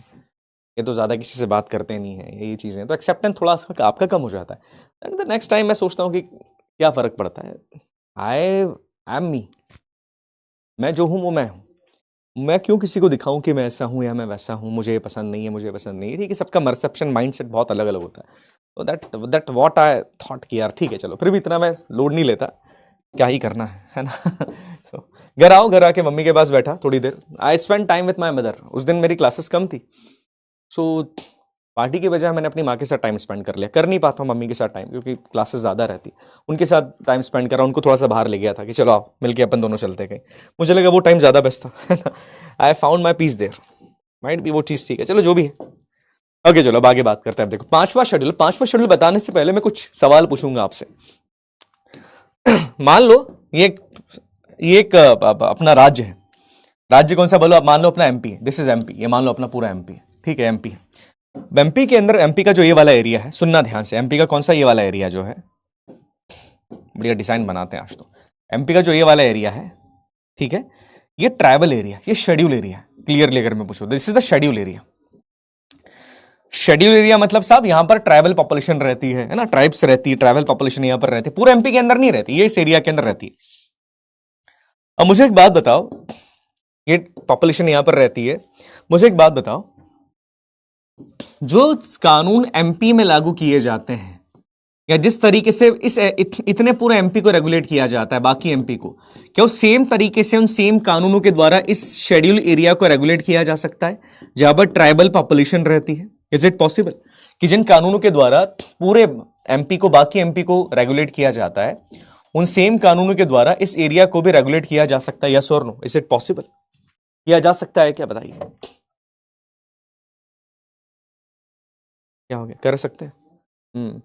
[SPEAKER 1] ये तो ज़्यादा किसी से बात करते नहीं है, ये चीज़ें, तो एक्सेप्टेंस थोड़ा सा आपका कम हो जाता है। एंड द नेक्स्ट टाइम मैं सोचता हूँ कि क्या फ़र्क पड़ता है, आई एम मी, मैं जो हूं वो मैं हूं। मैं क्यों किसी को दिखाऊं कि मैं ऐसा हूं या मैं वैसा हूं, मुझे ये पसंद नहीं है, मुझे पसंद नहीं है, ठीक है। सबका परसेप्शन माइंडसेट बहुत अलग अलग होता है। तो दैट व्हाट आई थॉट कि यार ठीक है चलो, फिर भी इतना मैं लोड नहीं लेता, क्या ही करना है ना। so, घर आके मम्मी के पास बैठा थोड़ी देर। I spend time with my mother. उस दिन मेरी क्लासेस कम थी, सो पार्टी की बजाय मैंने अपनी माँ के साथ टाइम स्पेंड कर लिया। कर नहीं पाता हूँ मम्मी के साथ टाइम, क्योंकि क्लासेस ज़्यादा रहती। उनके साथ टाइम स्पेंड करा, उनको थोड़ा सा बाहर ले गया था कि चलो आओ मिलके अपन दोनों चलते कहीं। मुझे लगा वो टाइम ज़्यादा बेस्ट था। I found my peace there. Might भी वो चीज़ ठीक है, चलो जो भी है। ओके चलो अब आगे बात करते हैं। अब देखो पांचवा शेड्यूल बताने से पहले मैं कुछ सवाल पूछूंगा आपसे। मान लो ये एक अपना राज्य है। राज्य कौन सा बोलो आप? मान लो अपना एमपी। This is MP. ये मान लो अपना पूरा एमपी, ठीक है। एमपी, एमपी के अंदर एमपी का जो ये वाला एरिया है, सुनना ध्यान से, एमपी का कौन सा ये वाला एरिया जो है, बढ़िया डिजाइन बनाते हैं आज तो। एमपी का जो ये वाला एरिया है, ठीक है, ये ट्राइबल एरिया, ये शेड्यूल एरिया। क्लियरली अगर मैं पूछूं, this is the schedule area. Schedule area मतलब साहब यहां पर ट्राइबल पॉपुलेशन रहती है ना, ट्राइब्स रहती है, ट्राइबल पॉपुलेशन यहां पर रहती है। पूरे एमपी के अंदर नहीं रहती, ये इस एरिया के अंदर रहती है। अब मुझे एक बात बताओ, ये पॉपुलेशन यहां पर रहती है, मुझे एक बात बताओ, जो कानून एमपी में लागू किए जाते हैं या जिस तरीके से इतने पूरे एमपी को रेगुलेट किया जाता है, बाकी एमपी को, क्या वो सेम तरीके से उन सेम कानूनों के द्वारा इस शेड्यूल एरिया को रेगुलेट किया जा सकता है जहां पर ट्राइबल पॉपुलेशन रहती है? इज इट पॉसिबल कि जिन कानूनों के द्वारा पूरे एमपी को, बाकी एमपी को रेगुलेट किया जाता है, उन सेम कानूनों के द्वारा इस एरिया को भी रेगुलेट किया जा सकता है? यस और नो, इज इट पॉसिबल? किया जा सकता है क्या? बताइए क्या हो गया, कर सकते हैं? हम्म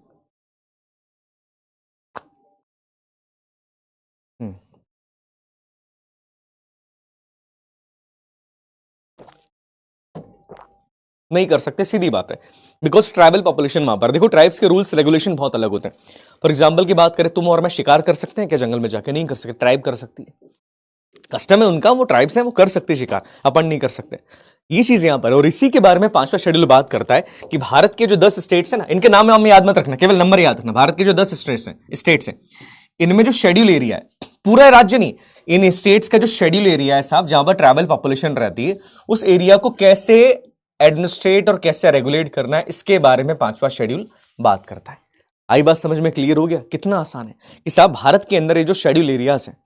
[SPEAKER 1] हम्म नहीं कर सकते, सीधी बात है। बिकॉज ट्राइबल पॉपुलेशन वहां पर, देखो ट्राइब्स के रूल्स रेगुलेशन बहुत अलग होते हैं। फॉर एग्जाम्पल की बात करें, तुम और मैं शिकार कर सकते हैं क्या जंगल में जाके? नहीं कर सकते। ट्राइब कर सकती है, कस्टम है उनका, वो ट्राइब्स हैं, वो कर सकते शिकार, अपन नहीं कर सकते। ये चीज यहां पर। और इसी के बारे में पांचवा शेड्यूल बात करता है कि भारत के जो 10 स्टेट्स हैं ना, इनके नाम हम याद मत रखना, केवल नंबर याद रखना। भारत के जो 10 स्टेट्स हैं, इनमें जो शेड्यूल एरिया है, पूरा राज्य नहीं, इन स्टेट्स का जो शेड्यूल एरिया है साहब, जहां पर ट्राइबल पॉपुलेशन रहती है, उस एरिया को कैसे एडमिनिस्ट्रेट और कैसे रेगुलेट करना है, इसके बारे में पांचवा शेड्यूल बात करता है। आई बात समझ में? क्लियर हो गया? कितना आसान है कि साहब भारत के अंदर ये जो शेड्यूल एरियाज है,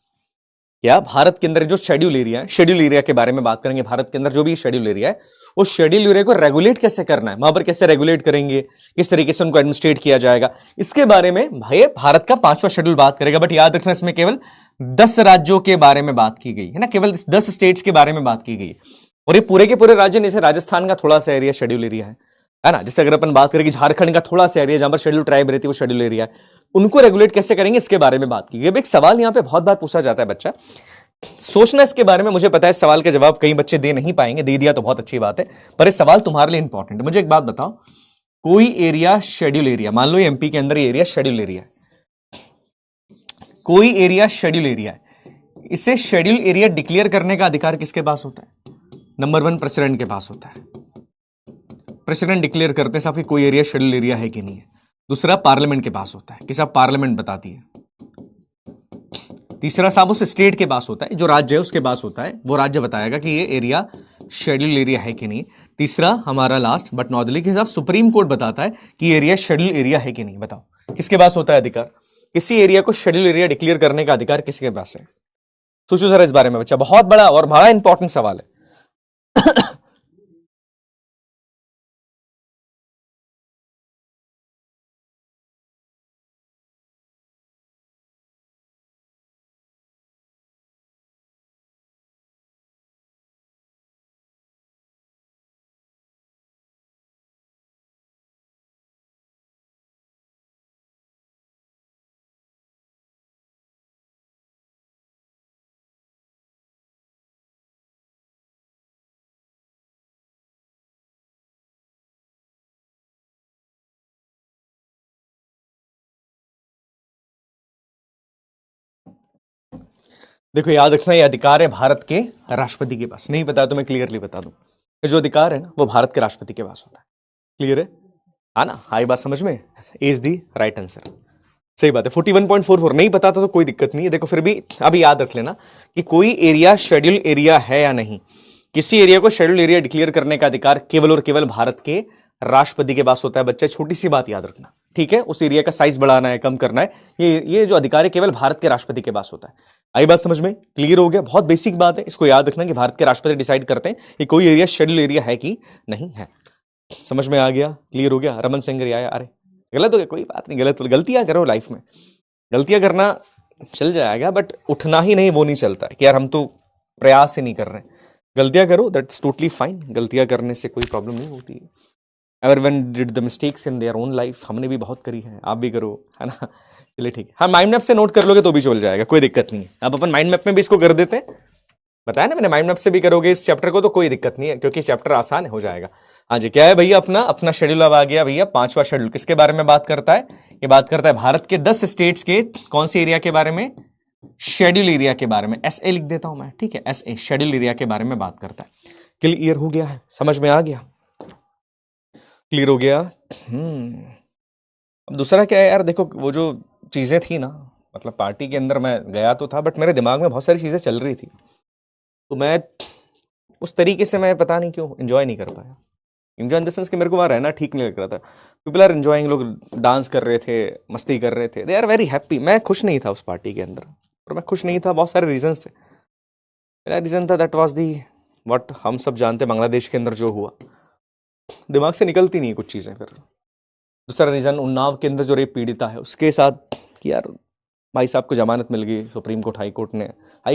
[SPEAKER 1] क्या भारत के अंदर जो शेड्यूल एरिया है, शेड्यूल एरिया के बारे में बात करेंगे। भारत के अंदर जो भी शेड्यूल एरिया है, वो शेड्यूल एरिया को रेगुलेट कैसे करना है, वहां पर कैसे रेगुलेट करेंगे, किस तरीके से उनको एडमिनिस्ट्रेट किया जाएगा, इसके बारे में भाई भारत का पांचवा शेड्यूल बात करेगा। बट याद रखना, इसमें केवल 10 राज्यों के बारे में बात की गई है ना, केवल 10 स्टेट्स के बारे में बात की गई है। और ये पूरे के पूरे राज्य, जैसे राजस्थान का थोड़ा सा एरिया शेड्यूल एरिया है ना। जैसे अगर अपन बात करें कि झारखंड का थोड़ा सा एरिया जहां पर शेड्यूल ट्राइब रहती है, वो शेड्यूल एरिया है, उनको रेगुलेट कैसे करेंगे, इसके बारे में बात की गई। एक सवाल यहां पे बहुत बार पूछा जाता है, बच्चा सोचना इसके बारे में। मुझे पता है इस सवाल का जवाब कई बच्चे दे नहीं पाएंगे, दे दिया तो बहुत अच्छी बात है, पर इस सवाल तुम्हारे लिए इंपॉर्टेंट है। मुझे एक बात बताओ, कोई एरिया शेड्यूल एरिया, मान लो एमपी के अंदर ये एरिया शेड्यूल एरिया है, कोई एरिया शेड्यूल एरिया है, इसे शेड्यूल एरिया डिक्लेयर करने का अधिकार किसके पास होता है? नंबर 1 प्रेसिडेंट के पास होता है। प्रेसिडेंट डिक्लेयर करते हैं साहब कि कोई एरिया शेड्यूल एरिया है कि नहीं है। दूसरा, पार्लियामेंट के पास होता है कि साहब पार्लियामेंट बताती है। तीसरा साहब उस स्टेट के पास होता है, जो राज्य है उसके पास होता है, वो राज्य बताएगा कि ये एरिया शेड्यूल एरिया है कि नहीं। तीसरा हमारा last but not the least, साहब सुप्रीम कोर्ट बताता है कि एरिया शेड्यूल एरिया है कि नहीं। बताओ किसके पास होता है अधिकार? किसी एरिया को शेड्यूल एरिया डिक्लेयर करने का अधिकार किसके पास है? सोचो जरा इस बारे में बच्चा, बहुत बड़ा और बड़ा इंपॉर्टेंट सवाल है। देखो याद रखना, ये अधिकार है भारत के राष्ट्रपति के पास। नहीं पता तो मैं क्लियरली बता दूं, ये जो अधिकार है ना, वो भारत के राष्ट्रपति के पास होता है। क्लियर है ना? आई बात समझ में? Is the right answer. सही बात है। 41.44 नहीं पता था तो कोई दिक्कत नहीं है। देखो फिर भी अभी याद रख लेना कि कोई एरिया शेड्यूल एरिया है या नहीं। किसी एरिया को शेड्यूल एरिया डिक्लेयर करने का अधिकार केवल और केवल भारत के राष्ट्रपति के पास होता है। बच्चे छोटी सी बात याद रखना, ठीक है। उस एरिया का साइज बढ़ाना है, कम करना है, ये जो अधिकार है केवल भारत के राष्ट्रपति के पास होता है। आई बात समझ में? क्लियर हो गया? बहुत बेसिक बात है, इसको याद रखना कि भारत के राष्ट्रपति डिसाइड करते हैं कि कोई एरिया शेड्यूल एरिया है कि नहीं है। समझ में आ गया? क्लियर हो गया? रमन सिंह आया, अरे गलत हो गया, कोई बात नहीं, गलतियां करो लाइफ में, गलतियां करना चल जाएगा, बट उठना ही नहीं वो नहीं चलता है कि यार हम तो प्रयास ही नहीं कर रहे हैं। गलतियां करो, दैट्स टोटली फाइन, गलतियां करने से कोई प्रॉब्लम नहीं होती है। Everyone did the mistakes in their own life, हमने भी बहुत करी है, आप भी करो, है ना। चलिए ठीक है, हाँ माइंड मैप से नोट कर लोगे तो भी चल जाएगा, कोई दिक्कत नहीं है। आप अपन माइंड मैप में भी इसको कर देते हैं, बताया ना मैंने, माइंड मैप से भी करोगे इस चैप्टर को तो कोई दिक्कत नहीं है, क्योंकि चैप्टर आसान हो जाएगा। हाँ जी, क्या है भैया अपना अपना शेड्यूल अब आ गया भैया। 5वां शेड्यूल किसके बारे में बात करता है? ये बात करता है भारत के 10 स्टेट्स के कौन से एरिया के बारे में? शेड्यूल एरिया के बारे में। SA लिख देता हूं मैं, ठीक है, SA शेड्यूल एरिया के बारे में बात करता है। क्लियर हो गया है? समझ में आ गया? क्लियर हो गया? अब दूसरा क्या है यार, देखो वो जो चीजें थी ना, मतलब पार्टी के अंदर मैं गया तो था, बट मेरे दिमाग में बहुत सारी चीजें चल रही थी, तो मैं उस तरीके से मैं पता नहीं क्यों एंजॉय नहीं कर पाया। एंजॉय इन द सेंस कि मेरे को वहां रहना ठीक नहीं लग रहा था। पीपल आर एंजॉइंग, लोग डांस कर रहे थे, मस्ती कर रहे थे, दे आर वेरी हैप्पी। मैं खुश नहीं था उस पार्टी के अंदर, और मैं खुश नहीं था, बहुत सारे रीजन थे। मेरा रीजन था दैट वाज दी व्हाट हम सब जानते, बांग्लादेश के अंदर जो हुआ, दिमाग से निकलती नहीं कुछ चीजें। फिर दूसरा रीजन उन्नाव के अंदर जो रेप पीड़िता है उसके साथ कि यार भाई साहब को जमानत मिल गई, सुप्रीम कोर्ट हाई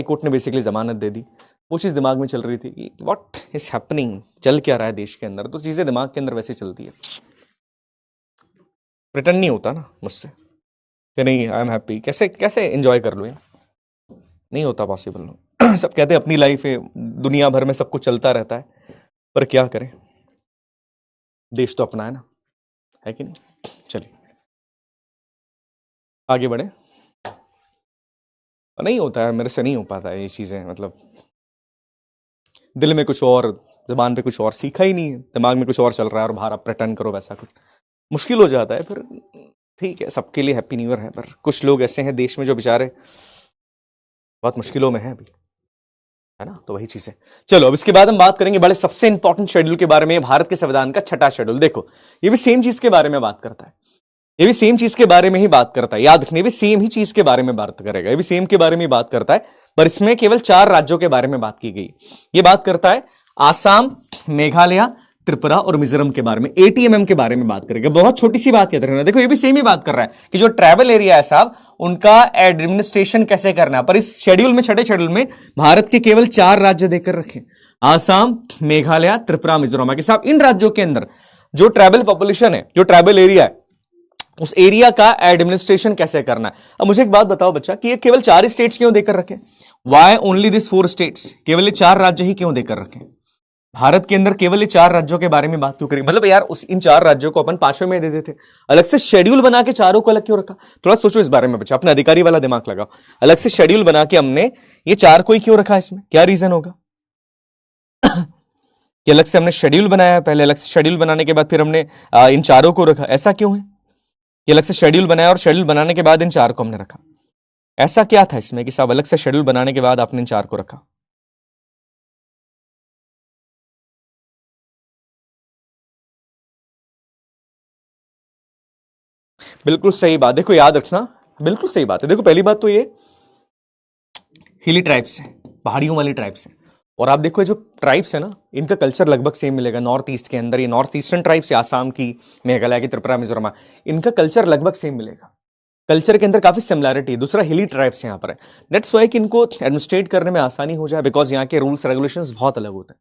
[SPEAKER 1] कोर्ट ने बेसिकली जमानत दे दी। वो चीज़ दिमाग में चल रही थी कि व्हाट इज हैपनिंग, चल क्या रहा है देश के अंदर। तो चीज़ें दिमाग के अंदर वैसे चलती है, रिटर्न नहीं होता ना मुझसे कि नहीं आई एम हैप्पी, कैसे कैसे एंजॉय कर लो यार, नहीं होता पॉसिबल। सब कहते हैं अपनी लाइफ है, दुनिया भर में सब कुछ चलता रहता है, पर क्या करें, देश तो अपना है कि नहीं। चलिए आगे बढ़े। नहीं होता है मेरे से, नहीं हो पाता है ये चीज़ें, मतलब दिल में कुछ और, जबान पे कुछ और, सीखा ही नहीं है, दिमाग में कुछ और चल रहा है और बाहर आप रिटर्न करो, वैसा कुछ मुश्किल हो जाता है। फिर ठीक है, सबके लिए हैप्पी न्यू ईयर है, पर कुछ लोग ऐसे हैं देश में जो बेचारे बहुत मुश्किलों में हैं अभी, है ना। तो वही चीज है। चलो अब इसके बाद हम बात करेंगे बड़े सबसे इंपॉर्टेंट शेड्यूल के बारे में, भारत के संविधान का 6वां शेड्यूल। देखो ये भी सेम चीज के बारे में बात करता है, ये भी सेम चीज के बारे में ही बात करता है, याद रखने, भी सेम ही चीज के बारे में बात करेगा, ये भी सेम के बारे में बात करता है, पर इसमें केवल 4 राज्यों के बारे में बात की गई। ये बात करता है आसाम, मेघालय, त्रिपुरा और मिजोरम के बारे में, ATMM के बारे में बात करेगा। बहुत छोटी सी बात याद रखना, देखो ये भी सेम ही बात कर रहा है कि जो ट्राइबल एरिया है साहब, उनका एडमिनिस्ट्रेशन कैसे करना है। पर इस शेड्यूल में, 6ठे शेड्यूल में भारत के केवल 4 राज्य देकर रखे, आसाम, मेघालय, त्रिपुरा, मिजोरम के साहब। इन राज्यों के अंदर जो ट्राइबल पॉपुलेशन है, जो ट्राइबल एरिया है, उस एरिया का एडमिनिस्ट्रेशन कैसे करना है। अब मुझे एक बात बताओ बच्चा कि ये केवल 4 स्टेट्स क्यों देकर रखे? Why only this 4 states? केवल ये 4 राज्य ही क्यों देकर रखे? भारत के अंदर केवल ये 4 राज्यों के बारे में बात क्यों करें? मतलब यार उस इन 4 राज्यों को अपन 5वें में दे देते, अलग से शेड्यूल बना के चारों को अलग क्यों रखा? थोड़ा सोचो इस बारे में बच्चा, अपना अधिकारी वाला दिमाग लगाओ। अलग से शेड्यूल बना के हमने ये 4 को ही क्यों रखा? इसमें क्या रीजन होगा कि अलग से हमने शेड्यूल बनाया, पहले अलग से शेड्यूल बनाने के बाद फिर हमने इन 4 को रखा, ऐसा क्यों है? ये अलग से शेड्यूल बनाया और शेड्यूल बनाने के बाद इन 4 को हमने रखा, ऐसा क्या था इसमें कि साहब अलग से शेड्यूल बनाने के बाद आपने इन 4 को रखा? बिल्कुल सही बात, देखो याद रखना, बिल्कुल सही बात है। देखो पहली बात तो ये हिली ट्राइब्स है, पहाड़ियों वाली ट्राइब्स है, और आप देखो ये जो ट्राइब्स है ना, इनका कल्चर लगभग सेम मिलेगा। नॉर्थ ईस्ट के अंदर ये नॉर्थ ईस्टर्न ट्राइब्स है, आसाम की, मेघालय की, त्रिपुरा, मिजोरम, इनका कल्चर लगभग सेम मिलेगा, कल्चर के अंदर काफी सिमिलैरिटी है। दूसरा हिली ट्राइब्स यहाँ पर है, दैट्स वाई कि इनको एडमिनिस्ट्रेट करने में आसानी हो जाए, बिकॉज यहाँ के रूल्स रेगुलेशंस बहुत अलग होते हैं।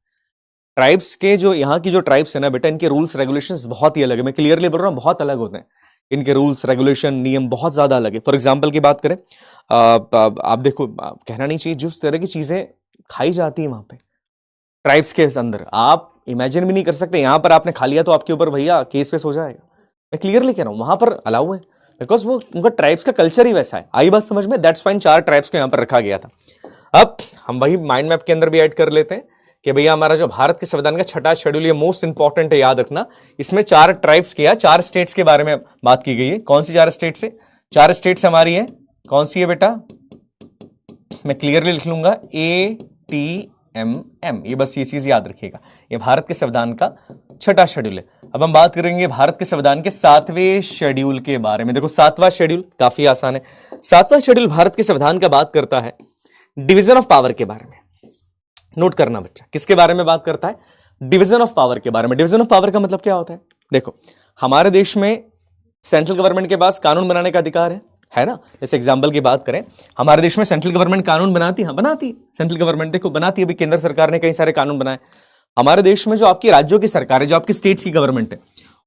[SPEAKER 1] ट्राइब्स के जो यहाँ की जो ट्राइब्स है ना बेटा, इनके रूल्स रेगुलेशंस बहुत ही अलग है, मैं क्लियरली बोल रहा हूँ, बहुत अलग होते हैं इनके रूल्स रेगुलेशन, नियम बहुत ज्यादा अलग है। फॉर एग्जाम्पल की बात करें, आप देखो, कहना नहीं चाहिए, जिस तरह की चीजें खाई जाती है वहां पे ट्राइब्स के अंदर, आप इमेजिन भी नहीं कर सकते। यहां पर आपने खा लिया तो आपके ऊपर भैया केस वेस हो जाएगा, मैं क्लियरली कह रहा हूं, वहां पर अलाउ है, बिकॉज वो उनका ट्राइब्स का कल्चर ही वैसा है। आई बात समझ में? दैट्स फाइन, 4 ट्राइब्स को यहां पर रखा गया था। अब हम वही माइंड मैप के अंदर भी ऐड कर लेते हैं कि भैया हमारा जो भारत के संविधान का 6वां शेड्यूल, ये मोस्ट इंपॉर्टेंट है, याद रखना। इसमें 4 ट्राइब्स के या 4 स्टेट्स के बारे में बात की गई है। कौन सी 4 स्टेट्स है? 4 स्टेट्स हमारी है, कौन सी है बेटा? मैं क्लियरली लिख लूंगा ATMM, ये बस ये चीज याद रखिएगा। ये भारत के संविधान का छठा शेड्यूल है। अब हम बात करेंगे भारत के संविधान के 7वें शेड्यूल के बारे में। देखो 7वां शेड्यूल काफी आसान है। 7वां शेड्यूल भारत के संविधान का बात करता है डिवीजन ऑफ पावर के बारे में। नोट करना बच्चा, किसके बारे में बात करता है? डिवीजन ऑफ पावर के बारे में। डिवीजन ऑफ पावर का मतलब क्या होता है? देखो हमारे देश में सेंट्रल गवर्नमेंट के पास कानून बनाने का अधिकार है ना। जैसे एग्जांपल की बात करें, हमारे देश में सेंट्रल गवर्नमेंट कानून बनाती है, बनाती है सेंट्रल गवर्नमेंट, देखो बनाती है। अभी केंद्र सरकार ने कई सारे कानून बनाए। हमारे देश में जो आपकी राज्यों की सरकार है, जो आपकी स्टेट्स की गवर्नमेंट है,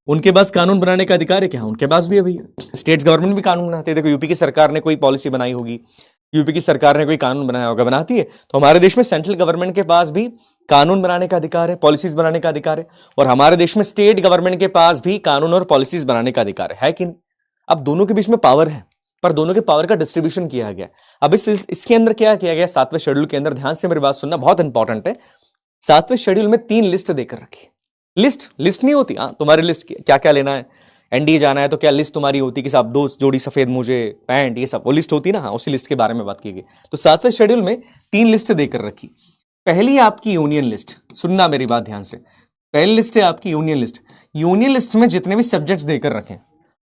[SPEAKER 1] उनके पास कानून बनाने का अधिकार है क्या? उनके पास भी है भैया। स्टेट्स गवर्नमेंट भी कानून बनाते हैं। देखो यूपी की सरकार ने कोई पॉलिसी बनाई होगी, यूपी की सरकार ने कोई कानून बनाया होगा, बनाती है। तो हमारे देश में सेंट्रल गवर्नमेंट के पास भी कानून बनाने का अधिकार है, पॉलिसीज बनाने का अधिकार है। और हमारे देश में स्टेट गवर्नमेंट के पास भी कानून और पॉलिसीज बनाने का अधिकार है कि नहीं? अब दोनों के बीच में पावर है, पर दोनों के पावर का डिस्ट्रीब्यूशन किया गया। अब इसके अंदर क्या किया गया? 7वें शेड्यूल के अंदर, ध्यान से मेरी बात सुनना, बहुत इंपॉर्टेंट है। 7वें शेड्यूल में 3 लिस्ट देकर रखी। लिस्ट नहीं होती, हाँ तुम्हारी लिस्ट क्या क्या लेना है, एनडीए जाना है तो क्या लिस्ट तुम्हारी होती कि साहब 2 जोड़ी सफेद मोजे, पैंट, ये सब वो लिस्ट होती ना। हाँ, उसी लिस्ट के बारे में बात की गई। तो 7वें शेड्यूल में 3 लिस्ट देकर रखी। पहली आपकी यूनियन लिस्ट, सुनना मेरी बात ध्यान से। पहली लिस्ट है आपकी यूनियन लिस्ट। यूनियन लिस्ट में जितने भी सब्जेक्ट्स देकर रखें,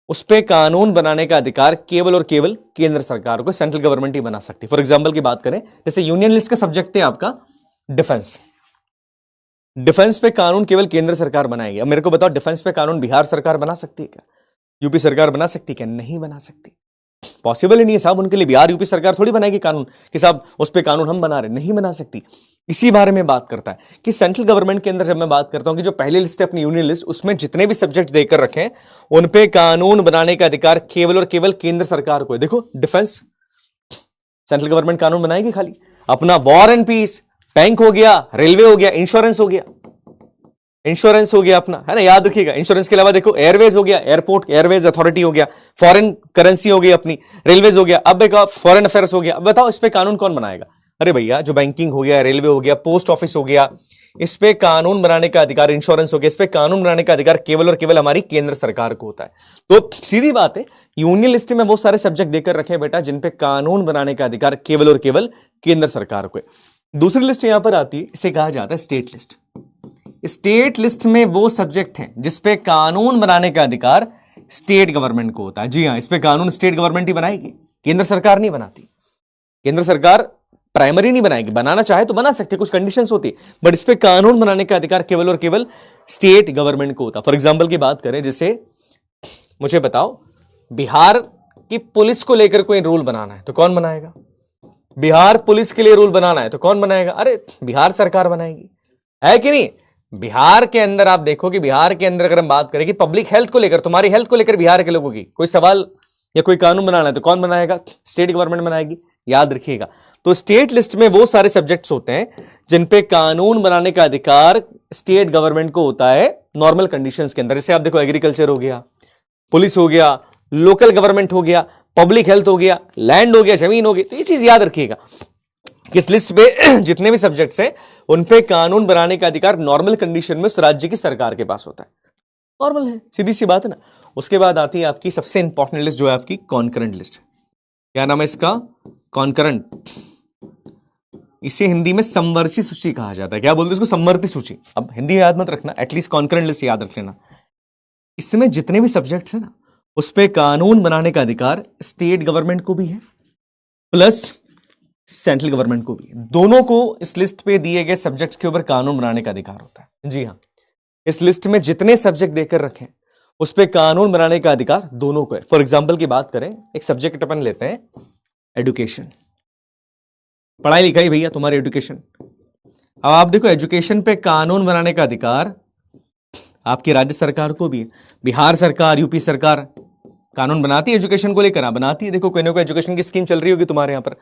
[SPEAKER 1] उस पर कानून बनाने का अधिकार केवल और केवल केंद्र सरकार को, सेंट्रल गवर्नमेंट ही बना सकती है। फॉर एग्जाम्पल की बात करें, जैसे यूनियन लिस्ट का सब्जेक्ट है आपका डिफेंस। डिफेंस पे कानून केवल केंद्र सरकार बनाएगी। अब मेरे को बताओ, डिफेंस पे कानून बिहार सरकार बना सकती है क्या? यूपी सरकार बना सकती है क्या? नहीं बना सकती, पॉसिबल ही नहीं है साहब उनके लिए। बिहार यूपी सरकार थोड़ी बनाएगी कानून कि साहब उस पे कानून हम बना रहे, नहीं बना सकती। इसी बारे में बात करता है कि सेंट्रल गवर्नमेंट के अंदर जब मैं बात करता हूं कि जो पहली लिस्ट है अपनी यूनियन लिस्ट, उसमें जितने भी सब्जेक्ट देकर रखें, उन पे कानून बनाने का अधिकार केवल और केवल केंद्र सरकार को है। देखो डिफेंस, सेंट्रल गवर्नमेंट कानून बनाएगी खाली अपना। वॉर एंड पीस, बैंक हो गया, रेलवे हो गया, इंश्योरेंस हो गया, इंश्योरेंस हो गया अपना, है ना, याद रखिएगा। इंश्योरेंस के अलावा देखो एयरवेज हो गया, एयरपोर्ट एयरवेज अथॉरिटी हो गया, फॉरेन करेंसी हो गई अपनी, रेलवेज हो गया। अब एक फॉरेन अफेयर्स हो गया। अब बताओ इस पे कानून कौन बनाएगा? अरे भैया जो बैंकिंग हो गया, रेलवे हो गया, पोस्ट ऑफिस हो गया, इस पे कानून बनाने का अधिकार, इंश्योरेंस हो गया, इस पे कानून बनाने का अधिकार केवल और केवल हमारी केंद्र सरकार को होता है। तो सीधी बात है, यूनियन लिस्ट में वो सारे सब्जेक्ट देकर रखे बेटा जिन पे कानून बनाने का अधिकार केवल और केवल केंद्र सरकार को है। दूसरी लिस्ट यहां पर आती है, इसे कहा जाता है स्टेट लिस्ट। स्टेट लिस्ट में वो सब्जेक्ट हैं जिसपे कानून बनाने का अधिकार स्टेट गवर्नमेंट को होता है। जी हां, इस पे कानून स्टेट गवर्नमेंट ही बनाएगी, केंद्र सरकार नहीं बनाती। केंद्र सरकार प्राइमरी नहीं बनाएगी, बनाना चाहे तो बना सकती है, कुछ कंडीशंस होती है, बट इस पे कानून बनाने का अधिकार केवल और केवल स्टेट गवर्नमेंट को होता है। फॉर एग्जाम्पल की बात करें, जैसे मुझे बताओ बिहार की पुलिस को लेकर कोई रूल बनाना है तो कौन बनाएगा? बिहार पुलिस के लिए रूल बनाना है तो कौन बनाएगा? अरे बिहार सरकार बनाएगी, है कि नहीं? बिहार के अंदर आप देखो कि बिहार के अंदर अगर हम बात करें कि पब्लिक हेल्थ को लेकर, तुम्हारी हेल्थ को लेकर बिहार के लोगों की कोई सवाल या कोई कानून बनाना है तो कौन बनाएगा? स्टेट गवर्नमेंट बनाएगी, याद रखिएगा। तो स्टेट लिस्ट में वो सारे सब्जेक्ट्स होते हैं जिन पे कानून बनाने का अधिकार स्टेट गवर्नमेंट को होता है नॉर्मल कंडीशंस के अंदर। जैसे आप देखो एग्रीकल्चर हो गया, पुलिस हो गया, लोकल गवर्नमेंट हो गया, पब्लिक हेल्थ हो गया, लैंड हो गया, जमीन हो गई। तो ये चीज याद रखिएगा कि इस लिस्ट पे जितने भी सब्जेक्ट्स हैं उन पे कानून बनाने का अधिकार नॉर्मल कंडीशन में उस राज्य की सरकार के पास होता है। नॉर्मल है, सीधी सी बात है ना। उसके बाद आती है आपकी सबसे इंपॉर्टेंट लिस्ट, जो है आपकी कॉन्करेंट लिस्ट। क्या नाम है इसका? कॉन्करेंट। इसे हिंदी में समवर्ती सूची कहा जाता है। क्या बोलते हैं इसको? समवर्ती सूची। अब हिंदी याद मत रखना, एटलीस्ट कॉन्करेंट लिस्ट याद रख लेना। इसमें जितने भी सब्जेक्ट्स हैं ना, उस पे कानून बनाने का अधिकार स्टेट गवर्नमेंट को भी है प्लस सेंट्रल गवर्नमेंट को भी। दोनों को इस लिस्ट पे दिए गए सब्जेक्ट्स के ऊपर कानून बनाने का अधिकार होता है। जी हां, इस लिस्ट में जितने सब्जेक्ट देकर रखें उस पे कानून बनाने का अधिकार दोनों को है। फॉर एग्जाम्पल की बात करें, एक सब्जेक्ट अपन लेते हैं एजुकेशन, पढ़ाई लिखाई भैया तुम्हारी एजुकेशन। अब आप देखो एजुकेशन पे कानून बनाने का अधिकार आपकी राज्य सरकार को भी है। बिहार सरकार, यूपी सरकार कानून बनाती है एजुकेशन को लेकर, बनाती है। देखो कोई ना कोई एजुकेशन की स्कीम चल रही होगी तुम्हारे यहां पर,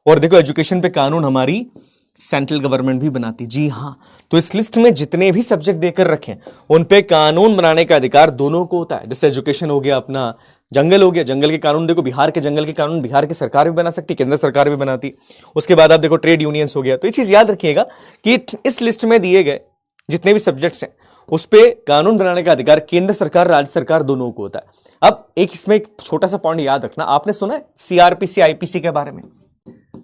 [SPEAKER 1] और देखो एजुकेशन पे कानून हमारी सेंट्रल गवर्नमेंट भी बनाती। जी हां, तो इस लिस्ट में जितने भी सब्जेक्ट देकर रखें उन पे कानून बनाने का अधिकार दोनों को होता है। जैसे एजुकेशन हो गया, अपना जंगल हो गया, जंगल के कानून देखो, बिहार के जंगल के कानून बिहार की सरकार भी बना सकती, केंद्र सरकार भी बनाती। उसके बाद आप देखो ट्रेड यूनियंस हो गया। तो ये चीज याद रखिएगा कि इस लिस्ट में दिए गए जितने भी सब्जेक्ट्स हैं उस पे कानून बनाने का अधिकार केंद्र सरकार, राज्य सरकार दोनों को होता है। अब एक इसमें एक छोटा सा पॉइंट याद रखना, आपने सुना है सीआरपीसी आईपीसी के बारे में?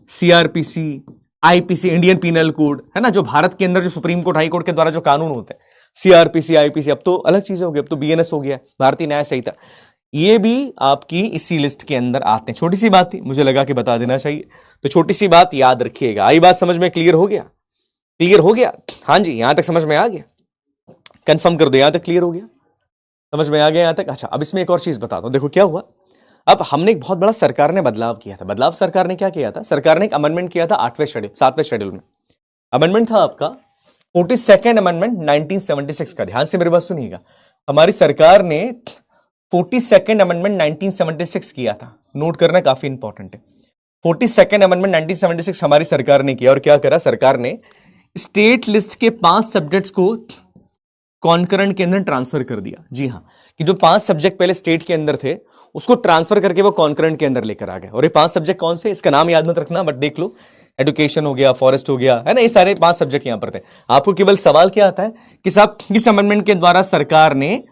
[SPEAKER 1] CrPC IPC Indian penal code है ना, जो भारत के अंदर जो सुप्रीम कोर्ट हाई कोर्ट के द्वारा जो कानून होते हैं, सीआरपीसी आईपीसी, अब तो अलग चीजें हो गई, अब तो बीएनएस हो गया, भारतीय न्याय संहिता, ये भी आपकी इसी लिस्ट के अंदर आते हैं। छोटी सी बात थी, मुझे लगा कि बता देना चाहिए, तो छोटी सी बात याद रखिएगा। आई बात समझ में? क्लियर हो गया? क्लियर हो गया? हाँ जी, यहां तक समझ में आ गया? कंफर्म कर दो, यहां तक क्लियर हो गया? समझ में आ गया यहां तक? अच्छा, अब इसमें एक और चीज बताता हूं। देखो क्या हुआ, अब हमने एक बहुत बड़ा सरकार ने बदलाव किया था। बदलाव सरकार ने क्या किया था? सरकार ने एक अमेंडमेंट किया था 7वें शेड्यूल में। अमेंडमेंट था आपका 42nd अमेंडमेंट 1976 का। ध्यान से मेरी बात सुनिएगा, हमारी सरकार ने 42nd अमेंडमेंट 1976 किया था। नोट करना काफी इंपॉर्टेंट है। 42nd अमेंडमेंट 1976 हमारी सरकार ने किया, और क्या करा सरकार ने? स्टेट लिस्ट के 5 सब्जेक्ट्स को कॉन्करेंट के अंदर ट्रांसफर कर दिया। जी हां, कि जो 5 सब्जेक्ट पहले स्टेट के अंदर थे उसको ट्रांसफर करके वो कॉन्करेंट के अंदर लेकर आ गए। और ये 5 सब्जेक्ट कौन से? इसका नाम याद मत रखना, बट देख लो, एजुकेशन हो गया, फॉरेस्ट हो गया, है ना, ये सारे 5 सब्जेक्ट यहां पर थे। आपको केवल सवाल क्या आता है कि साहब किस अमेंडमेंट के द्वारा सरकार ने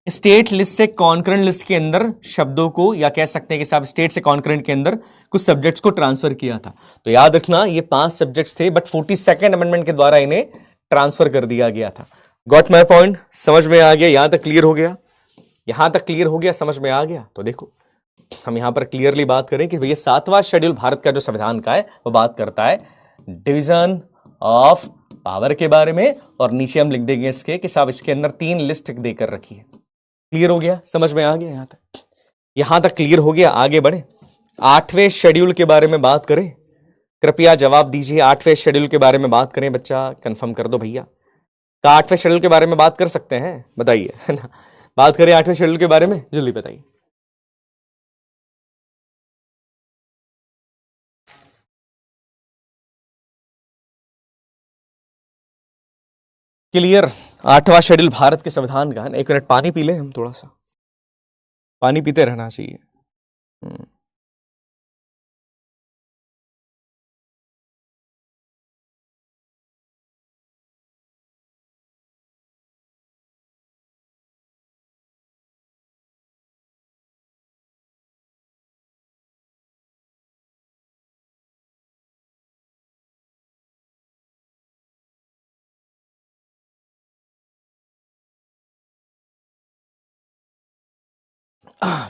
[SPEAKER 1] स्टेट लिस्ट से कॉन्करेंट लिस्ट के अंदर शब्दों को, या कह सकते हैं कि साहब स्टेट से कॉन्करेंट के अंदर कुछ सब्जेक्ट्स को ट्रांसफर किया था। तो याद रखना ये 5 सब्जेक्ट्स थे, बट 42nd अमेंडमेंट के द्वारा इन्हें ट्रांसफर कर दिया गया था। Got my point? समझ में आ गया? यहां तक क्लियर हो गया? यहां तक क्लियर हो गया? समझ में आ गया? तो देखो हम यहां पर क्लियरली बात करें कि भैया 7वां शेड्यूल भारत का जो संविधान का है वो बात करता है डिवीजन ऑफ पावर के बारे में, और नीचे हम लिख देंगे इसके कि साहब इसके अंदर 3 लिस्ट देकर रखी है। क्लियर हो गया? समझ में आ गया? यहां तक क्लियर हो गया? आगे बढ़े, 8वें शेड्यूल के बारे में बात करें। कृपया जवाब दीजिए, 8वें शेड्यूल के बारे में बात करें। बच्चा कंफर्म कर दो भैया, का 8वें शेड्यूल के बारे में बात कर सकते हैं? बताइए, है ना, बात करें 8वें शेड्यूल के बारे में, जल्दी बताइए। क्लियर? 8वां शेड्यूल भारत के संविधान का है ना। 1 मिनट पानी पी ले, हम थोड़ा सा पानी पीते रहना चाहिए।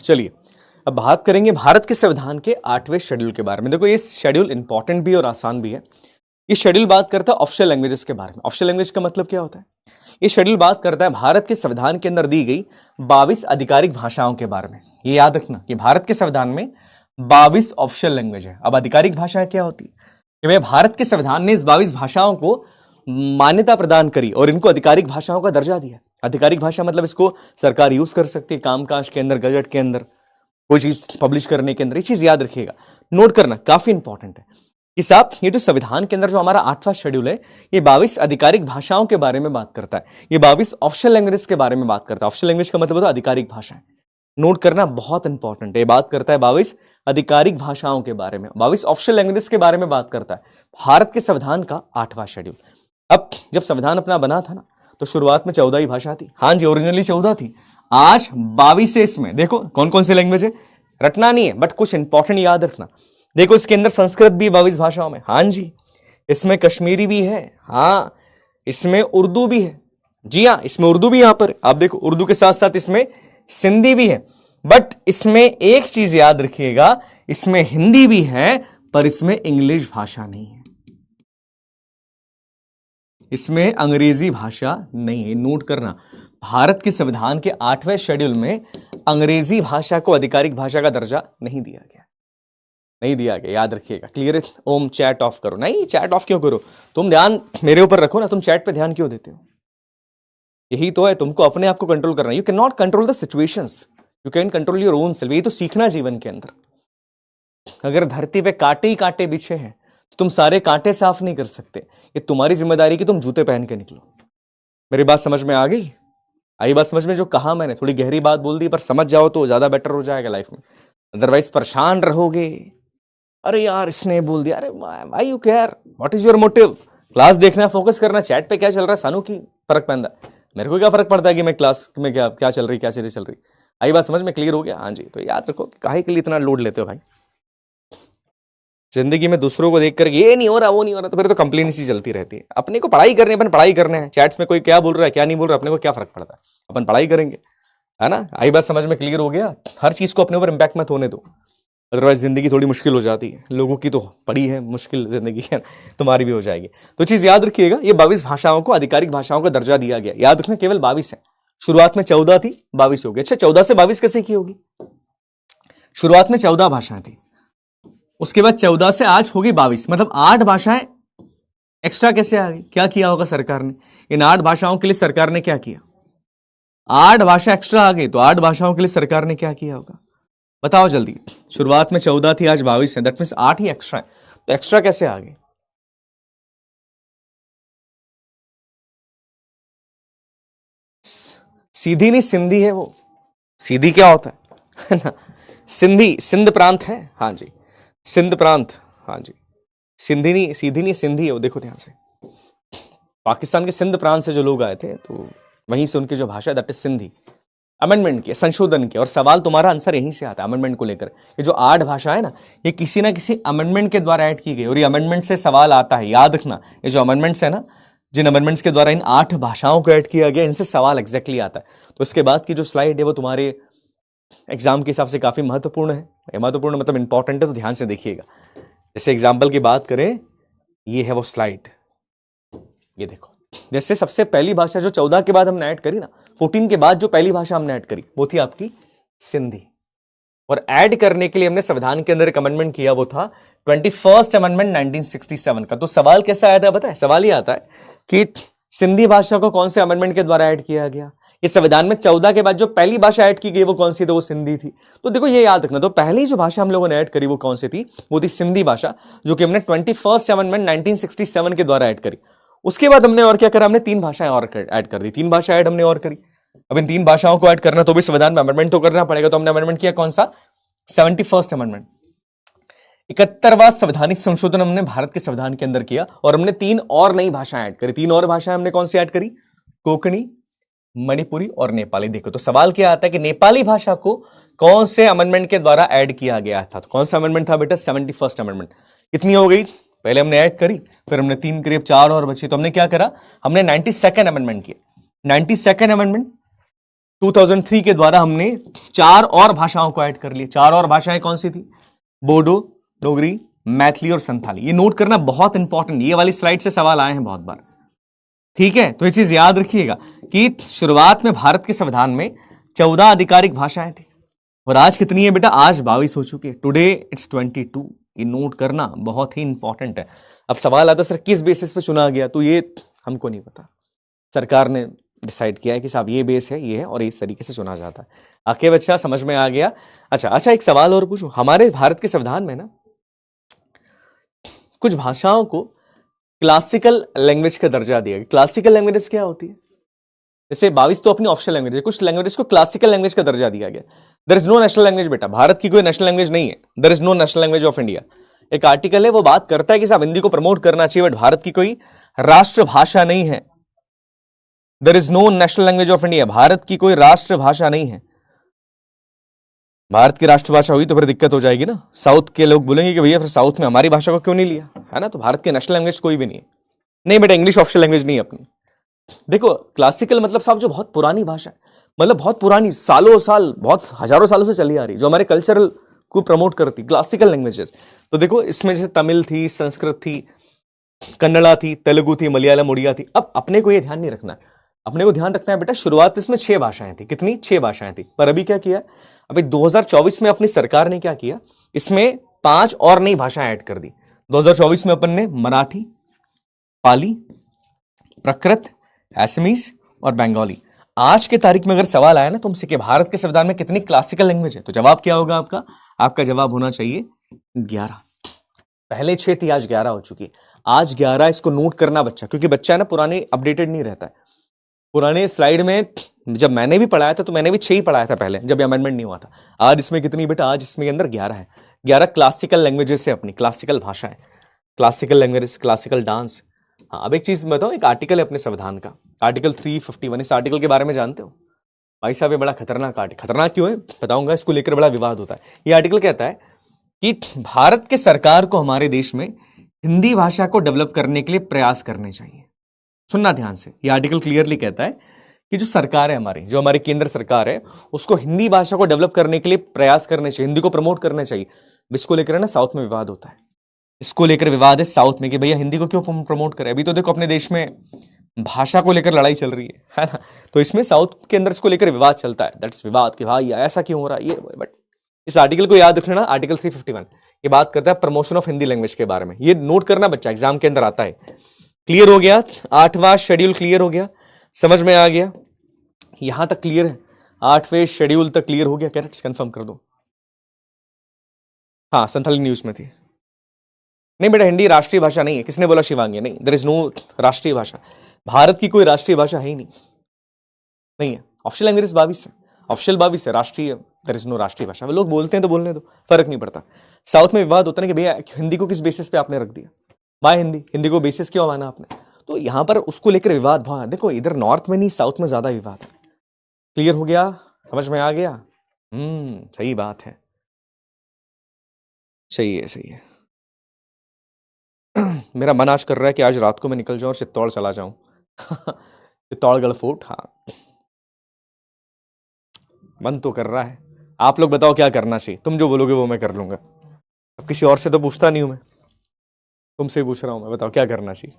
[SPEAKER 1] चलिए अब बात करेंगे भारत के संविधान के 8वें शेड्यूल के बारे में। देखो ये शेड्यूल इंपॉर्टेंट भी और आसान भी है। ये शेड्यूल बात करता है ऑफिशियल लैंग्वेजेस के बारे में। ऑफिशियल लैंग्वेज का मतलब क्या होता है? ये शेड्यूल बात करता है भारत के संविधान के अंदर दी गई 22 आधिकारिक भाषाओं के बारे में। ये याद रखना कि भारत के संविधान में 22 ऑफिशियल लैंग्वेज है। अब आधिकारिक भाषाएं क्या होती है? कि भाई भारत के संविधान ने इस 22 भाषाओं को मान्यता प्रदान करी और इनको आधिकारिक भाषाओं का दर्जा दिया। आधिकारिक भाषा मतलब इसको सरकार यूज कर सकती है कामकाज के अंदर, गजट के अंदर, कोई चीज पब्लिश करने के अंदर। ये चीज याद रखिएगा, नोट करना काफी इंपॉर्टेंट है कि साहब ये जो संविधान के अंदर जो हमारा 8वां शेड्यूल है, ये 22 आधिकारिक भाषाओं के बारे में बात करता है। ये 22 ऑफिशियल लैंग्वेज के बारे में बात करता है। ऑफिशियल लैंग्वेज का मतलब होता है आधिकारिक भाषाएं। नोट करना बहुत इंपॉर्टेंट है। बात करता है 22 आधिकारिक भाषाओं के बारे में, 22 ऑफिशियल लैंग्वेज के बारे में बात करता है भारत के संविधान का 8वां शेड्यूल। अब जब संविधान अपना बना था ना, तो शुरुआत में 14 ही भाषा थी। हाँ जी, ओरिजिनली 14 थी, आज 22 है। इसमें देखो कौन कौन सी लैंग्वेज है, रटना नहीं है बट कुछ इंपॉर्टेंट याद रखना। देखो इसके अंदर संस्कृत भी 22 भाषाओं में, हाँ जी, इसमें कश्मीरी भी है, हाँ, इसमें उर्दू भी है, जी हाँ, इसमें उर्दू भी यहां पर आप देखो, उर्दू के साथ साथ इसमें सिंधी भी है। बट इसमें एक चीज याद रखिएगा, इसमें हिंदी भी है पर इसमें इंग्लिश भाषा नहीं है, इसमें अंग्रेजी भाषा नहीं है। नोट करना, भारत के संविधान के 8वें शेड्यूल में अंग्रेजी भाषा को आधिकारिक भाषा का दर्जा नहीं दिया गया, नहीं दिया गया, याद रखिएगा। क्लियर है? ओम चैट ऑफ करो। नहीं, चैट ऑफ क्यों करो, तुम ध्यान मेरे ऊपर रखो ना, तुम चैट पे ध्यान क्यों देते हो? यही तो है, तुमको अपने आप को कंट्रोल करना। You can not control the situations, you can control your own self. यही तो सीखना जीवन के अंदर। अगर धरती पे कांटे ही कांटे बिछे हैं तो तुम सारे कांटे साफ नहीं कर सकते। ये तुम्हारी जिम्मेदारी कि तुम जूते पहन के निकलो। मेरी बात समझ में आ गई? आई बात समझ में? जो कहा मैंने, थोड़ी गहरी बात बोल दी, पर समझ जाओ तो ज्यादा बेटर हो जाएगा लाइफ में। अदरवाइज परेशान रहोगे, अरे यार इसने बोल दिया, अरे why you care, what is your motive? Class देखना, फोकस करना, चैट पे क्या चल रहा है सानू की फर्क पैंदा। मेरे को क्या फर्क पड़ता है कि मैं क्लास में क्या चल रही, क्या चीजें चल रही। आई बात समझ में? क्लियर हो गया? हाँ जी। तो याद रखो कि काहे के लिए इतना लोड लेते हो भाई। जिंदगी में दूसरों को देख कर ये नहीं हो रहा वो नहीं हो रहा, तो फिर तो कंप्लेन सी चलती रहती है। अपने को पढ़ाई करनी है, अपन पढ़ाई करने हैं। चैट्स में कोई क्या बोल रहा है क्या नहीं बोल रहा, अपने को क्या फर्क पड़ता है, अपन पढ़ाई करेंगे, है ना। आई बात समझ में? क्लियर हो गया? हर चीज को अपने ऊपर इंपैक्ट मत होने दो, अदरवाइज जिंदगी थोड़ी मुश्किल हो जाती है। लोगों की तो पड़ी है मुश्किल जिंदगी है, तुम्हारी भी हो जाएगी। तो चीज याद रखिएगा, ये 22 भाषाओं को आधिकारिक भाषाओं का दर्जा दिया गया। याद रखना केवल 22 है, शुरुआत में 14 थी, 22 हो गई। अच्छा 14 से 22 कैसे की होगी? शुरुआत में 14 भाषाएं थी, उसके बाद 14 से आज होगी 22, मतलब 8 भाषाएं एक्स्ट्रा कैसे आ गई? क्या किया होगा सरकार ने? इन 8 भाषाओं के लिए सरकार ने क्या किया? 8 भाषा एक्स्ट्रा आ गई, तो 8 भाषाओं के लिए सरकार ने क्या किया होगा? बताओ जल्दी। शुरुआत में 14 थी, आज 22 है, दैट मीन्स 8 ही एक्स्ट्रा है। तो एक्स्ट्रा कैसे आ गए? सीधी नहीं सिंधी है वो। सीधी क्या होता है ना? सिंधी, सिंध प्रांत है, हाँ जी, सिंध प्रांत, हाँ जी। सिंधी नहीं, सीधी नहीं, सिंधी है वो। देखो ध्यान से, पाकिस्तान के सिंध प्रांत से जो लोग आए थे, तो वहीं से उनकी जो भाषा है दैट इज सिंधी। अमेंडमेंट के, संशोधन के, और सवाल तुम्हारा आंसर यहीं से आता है अमेंडमेंट को लेकर। ये जो 8 भाषा है ना, ये किसी ना किसी अमेंडमेंट के द्वारा ऐड की गई, और ये अमेंडमेंट से सवाल आता है। याद रखना, ये जो अमेंडमेंट्स है ना, जिन अमेंडमेंट्स के द्वारा इन 8 भाषाओं को ऐड किया गया, इनसे सवाल एग्जैक्टली आता है। तो इसके बाद की जो स्लाइड है वो तुम्हारे एग्जाम के हिसाब से काफी महत्वपूर्ण है। महत्वपूर्ण मतलब इंपॉर्टेंट है, तो ध्यान से देखिएगा। जैसे एग्जाम्पल की बात करें, ये है वो स्लाइड, ये देखो। जैसे सबसे पहली भाषा जो 14 के बाद हमने ऐड करी ना, 14 के बाद जो पहली भाषा हमने ऐड करी वो थी आपकी सिंधी। और ऐड करने के लिए हमने संविधान के अंदर एक अमेंडमेंट किया, वो था 21st अमेंडमेंट 1967 का। तो सवाल कैसा आया था पता है? सवाल ये आता है कि सिंधी भाषा को कौन से अमेंडमेंट के द्वारा ऐड किया गया? इस संविधान में 14 के बाद जो पहली भाषा ऐड की गई वो कौन सी थी? वो सिंधी थी। तो देखो ये याद रखना, तो पहली जो भाषा हम लोगों ने ऐड करी वो कौन सी थी? वो थी सिंधी भाषा, जो कि हमने 21st अमेंडमेंट 1967 के द्वारा ऐड करी। उसके बाद हमने और क्या करा? हमने 3 भाषाएं और ऐड कर दी। 3 भाषा ऐड हमने और करी। अब इन 3 भाषाओं को ऐड करना तो भी संविधान में अमेंडमेंट तो करना पड़ेगा। तो हमने अमेंडमेंट किया कौन सा? 71st अमेंडमेंट, 71वां संवैधानिक संशोधन हमने भारत के संविधान के अंदर किया, और हमने 3 और नई भाषाएं ऐड करी। 3 और भाषाएं हमने कौन सी ऐड करी? कोंकणी, मणिपुरी और नेपाली। देखो तो सवाल क्या आता है कि नेपाली भाषा को कौन से अमेंडमेंट के द्वारा ऐड किया गया था? तो कौन सा अमेंडमेंट था बेटा? 71st amendment. कितनी हो गई? पहले हमने ऐड करी, फिर हमने 3 करीब 4 और बची। तो हमने क्या करा? हमने 92nd अमेंडमेंट किया। 92nd अमेंडमेंट 2003 के द्वारा हमने 4 और भाषाओं को ऐड कर लिया। 4 और भाषाएं कौन सी थी? बोडो, डोगरी, मैथिली और संथाली। ये नोट करना बहुत इंपॉर्टेंट, ये वाली स्लाइड से सवाल आए हैं बहुत बार, ठीक है। तो ये चीज याद रखिएगा कि शुरुआत में भारत के संविधान में 14 आधिकारिक भाषाएं थी, और आज कितनी है बेटा? आज 22 हो चुकी है। Today it's 22। ये नोट करना बहुत ही इंपॉर्टेंट है। अब सवाल आता है सर किस बेसिस पे चुना गया? तो ये हमको नहीं पता, सरकार ने डिसाइड किया है कि साहब ये बेस है, ये है, और इस तरीके से चुना जाता है। आके बच्चा समझ में आ गया? अच्छा एक सवाल और पूछूं। हमारे भारत के संविधान में ना कुछ भाषाओं को क्लासिकल लैंग्वेज का दर्जा दिया गया। क्लासिकल लैंग्वेज क्या होती है? जैसे 22 तो अपनी ऑफिशियल लैंग्वेज है, कुछ लैंग्वेज को क्लासिकल लैंग्वेज का दर्जा दिया गया। There is no national language बेटा, भारत की कोई नेशनल लैंग्वेज नहीं है। There is no national language of India. एक आर्टिकल है वो बात करता है कि साहब हिंदी को प्रमोट करना चाहिए, बट भारत की कोई राष्ट्रभाषा नहीं है। There is no national language of India, Bharat की कोई राष्ट्रभाषा नहीं है। भारत की राष्ट्रभाषा हुई तो फिर दिक्कत हो जाएगी ना। साउथ के लोग बोलेंगे कि भैया फिर साउथ में हमारी भाषा को क्यों नहीं लिया, है ना। तो भारत की नेशनल लैंग्वेज कोई भी नहीं है। नहीं बेटा, इंग्लिश ऑफिशियल लैंग्वेज नहीं है अपनी। देखो क्लासिकल मतलब साहब जो बहुत पुरानी भाषा है, मतलब बहुत पुरानी, सालों साल, बहुत हजारों सालों से चली आ रही, जो हमारे कल्चरल को प्रमोट करती, क्लासिकल लैंग्वेजेस। तो देखो इसमें जैसे तमिल थी, संस्कृत थी, कन्नड़ा थी, तेलुगु थी, मलयालम, उड़िया थी। अब अपने को ये ध्यान नहीं रखना है, अपने को ध्यान रखना है बेटा शुरुआत इसमें 6 भाषाएं थी। कितनी? 6 भाषाएं थी। पर अभी क्या किया? अभी 2024 में अपनी सरकार ने क्या किया? इसमें 5 और नई भाषाएं ऐड कर दी। 2024 में अपन ने मराठी, पाली, प्रकृत, असमीज और बंगाली। आज के तारीख में अगर सवाल आया ना तुमसे कि भारत के संविधान में कितनी क्लासिकल लैंग्वेज है, तो जवाब क्या होगा आपका? आपका जवाब होना चाहिए 11। पहले 6 थी, आज 11 हो चुकी है। आज 11, इसको नोट करना बच्चा, क्योंकि बच्चा है ना पुराने अपडेटेड नहीं रहता है। पुराने स्लाइड में जब मैंने भी पढ़ाया था तो मैंने भी 6 ही पढ़ाया था पहले, जब अमेंडमेंट नहीं हुआ था। आज इसमें कितनी बेटा? आज इसमें अंदर 11 है। 11 क्लासिकल लैंग्वेजेस है, अपनी क्लासिकल भाषाएं, क्लासिकल लैंग्वेज, क्लासिकल डांस। हाँ, अब एक चीज बताओ, एक आर्टिकल है अपने संविधान का, आर्टिकल 351। इस आर्टिकल के बारे में जानते हो? भाई साहब ये बड़ा खतरनाक आर्टिकल, खतरनाक क्यों है बताऊंगा, इसको लेकर बड़ा विवाद होता है। ये आर्टिकल कहता है कि भारत के सरकार को हमारे देश में हिंदी भाषा को डेवलप करने के लिए प्रयास करने चाहिए। सुनना ध्यान से, ये आर्टिकल क्लियरली कहता है कि जो सरकार है हमारी, जो हमारी केंद्र सरकार है, उसको हिंदी भाषा को डेवलप करने के लिए प्रयास करने चाहिए, हिंदी को प्रमोट करना चाहिए। इसको लेकर ना साउथ में विवाद होता है, इसको लेकर विवाद है साउथ में कि भैया हिंदी को क्यों प्रमोट करें। अभी तो देखो अपने देश में भाषा को लेकर लड़ाई चल रही है ना, तो इसमें साउथ के अंदर इसको लेकर विवाद चलता है। दैट्स विवाद कि भाई ऐसा क्यों हो रहा है ये। बट इस आर्टिकल को याद रखना, आर्टिकल 351 ये बात करता है प्रमोशन ऑफ हिंदी लैंग्वेज के बारे में। ये नोट करना बच्चा, एग्जाम के अंदर आता है। क्लियर हो गया, 8वां शेड्यूल क्लियर हो गया, समझ में आ गया, यहां तक क्लियर है, 8वें शेड्यूल तक क्लियर हो गया। करेक्ट, कंफर्म कर दो। हाँ संथाली न्यूज में थी। नहीं बेटा हिंदी राष्ट्रीय भाषा नहीं है, किसने बोला शिवांगी, नहीं, देयर इज नो राष्ट्रीय भाषा, भारत की कोई राष्ट्रीय भाषा है ही नहीं है। ऑफिशियल लैंग्वेज 22 है, ऑफिशियल 22 है, राष्ट्रीय देयर इज नो राष्ट्रीय भाषा। वो लोग बोलते हैं तो बोलने दो, फर्क नहीं पड़ता। साउथ में विवाद होता है कि भैया हिंदी को किस बेसिस पे आपने रख दिया, माय हिंदी, हिंदी को बेसिस क्यों माना आपने, तो यहां पर उसको लेकर विवाद बहुत। देखो इधर नॉर्थ में नहीं, साउथ में ज्यादा विवाद है। क्लियर हो गया, समझ में आ गया। सही बात है, सही है, सही है। मेरा मन आज कर रहा है कि आज रात को मैं निकल जाऊं और चित्तौड़ चला जाऊं चित्तौड़गढ़ फोर्ट, हाँ मन तो कर रहा है। आप लोग बताओ क्या करना चाहिए, तुम जो बोलोगे वो मैं कर लूंगा। अब किसी और से तो पूछता नहीं हूं मैं, तुमसे ही पूछ रहा हूं मैं, बताओ क्या करना चाहिए।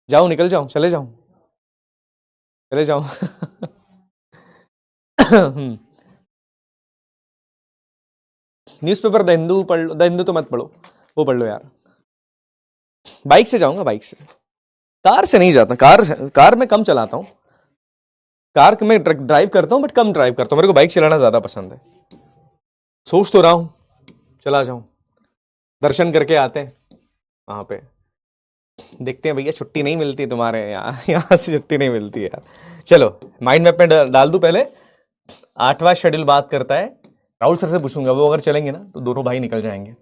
[SPEAKER 1] जाऊं, निकल जाऊं, चले जाऊं, चले जाऊं न्यूज़पेपर द हिंदू पढ़ लो, द हिंदू तो मत पढ़ो, वो पढ़ लो यार। बाइक से जाऊंगा, बाइक से, कार से नहीं जाता। कार में कम चलाता हूं, कार में ड्राइव करता हूं बट कम ड्राइव करता हूं, मेरे को बाइक चलाना ज्यादा पसंद है। सोच तो रहा हूं चला जाऊं, दर्शन करके आते हैं वहां पे, देखते हैं। भैया छुट्टी नहीं मिलती तुम्हारे यहाँ से छुट्टी नहीं मिलती यार। चलो माइंड मैप में डाल दूं पहले। 8वां शेड्यूल बात करता है, राहुल सर से पूछूंगा, वो अगर चलेंगे ना तो दोनों भाई निकल जाएंगे।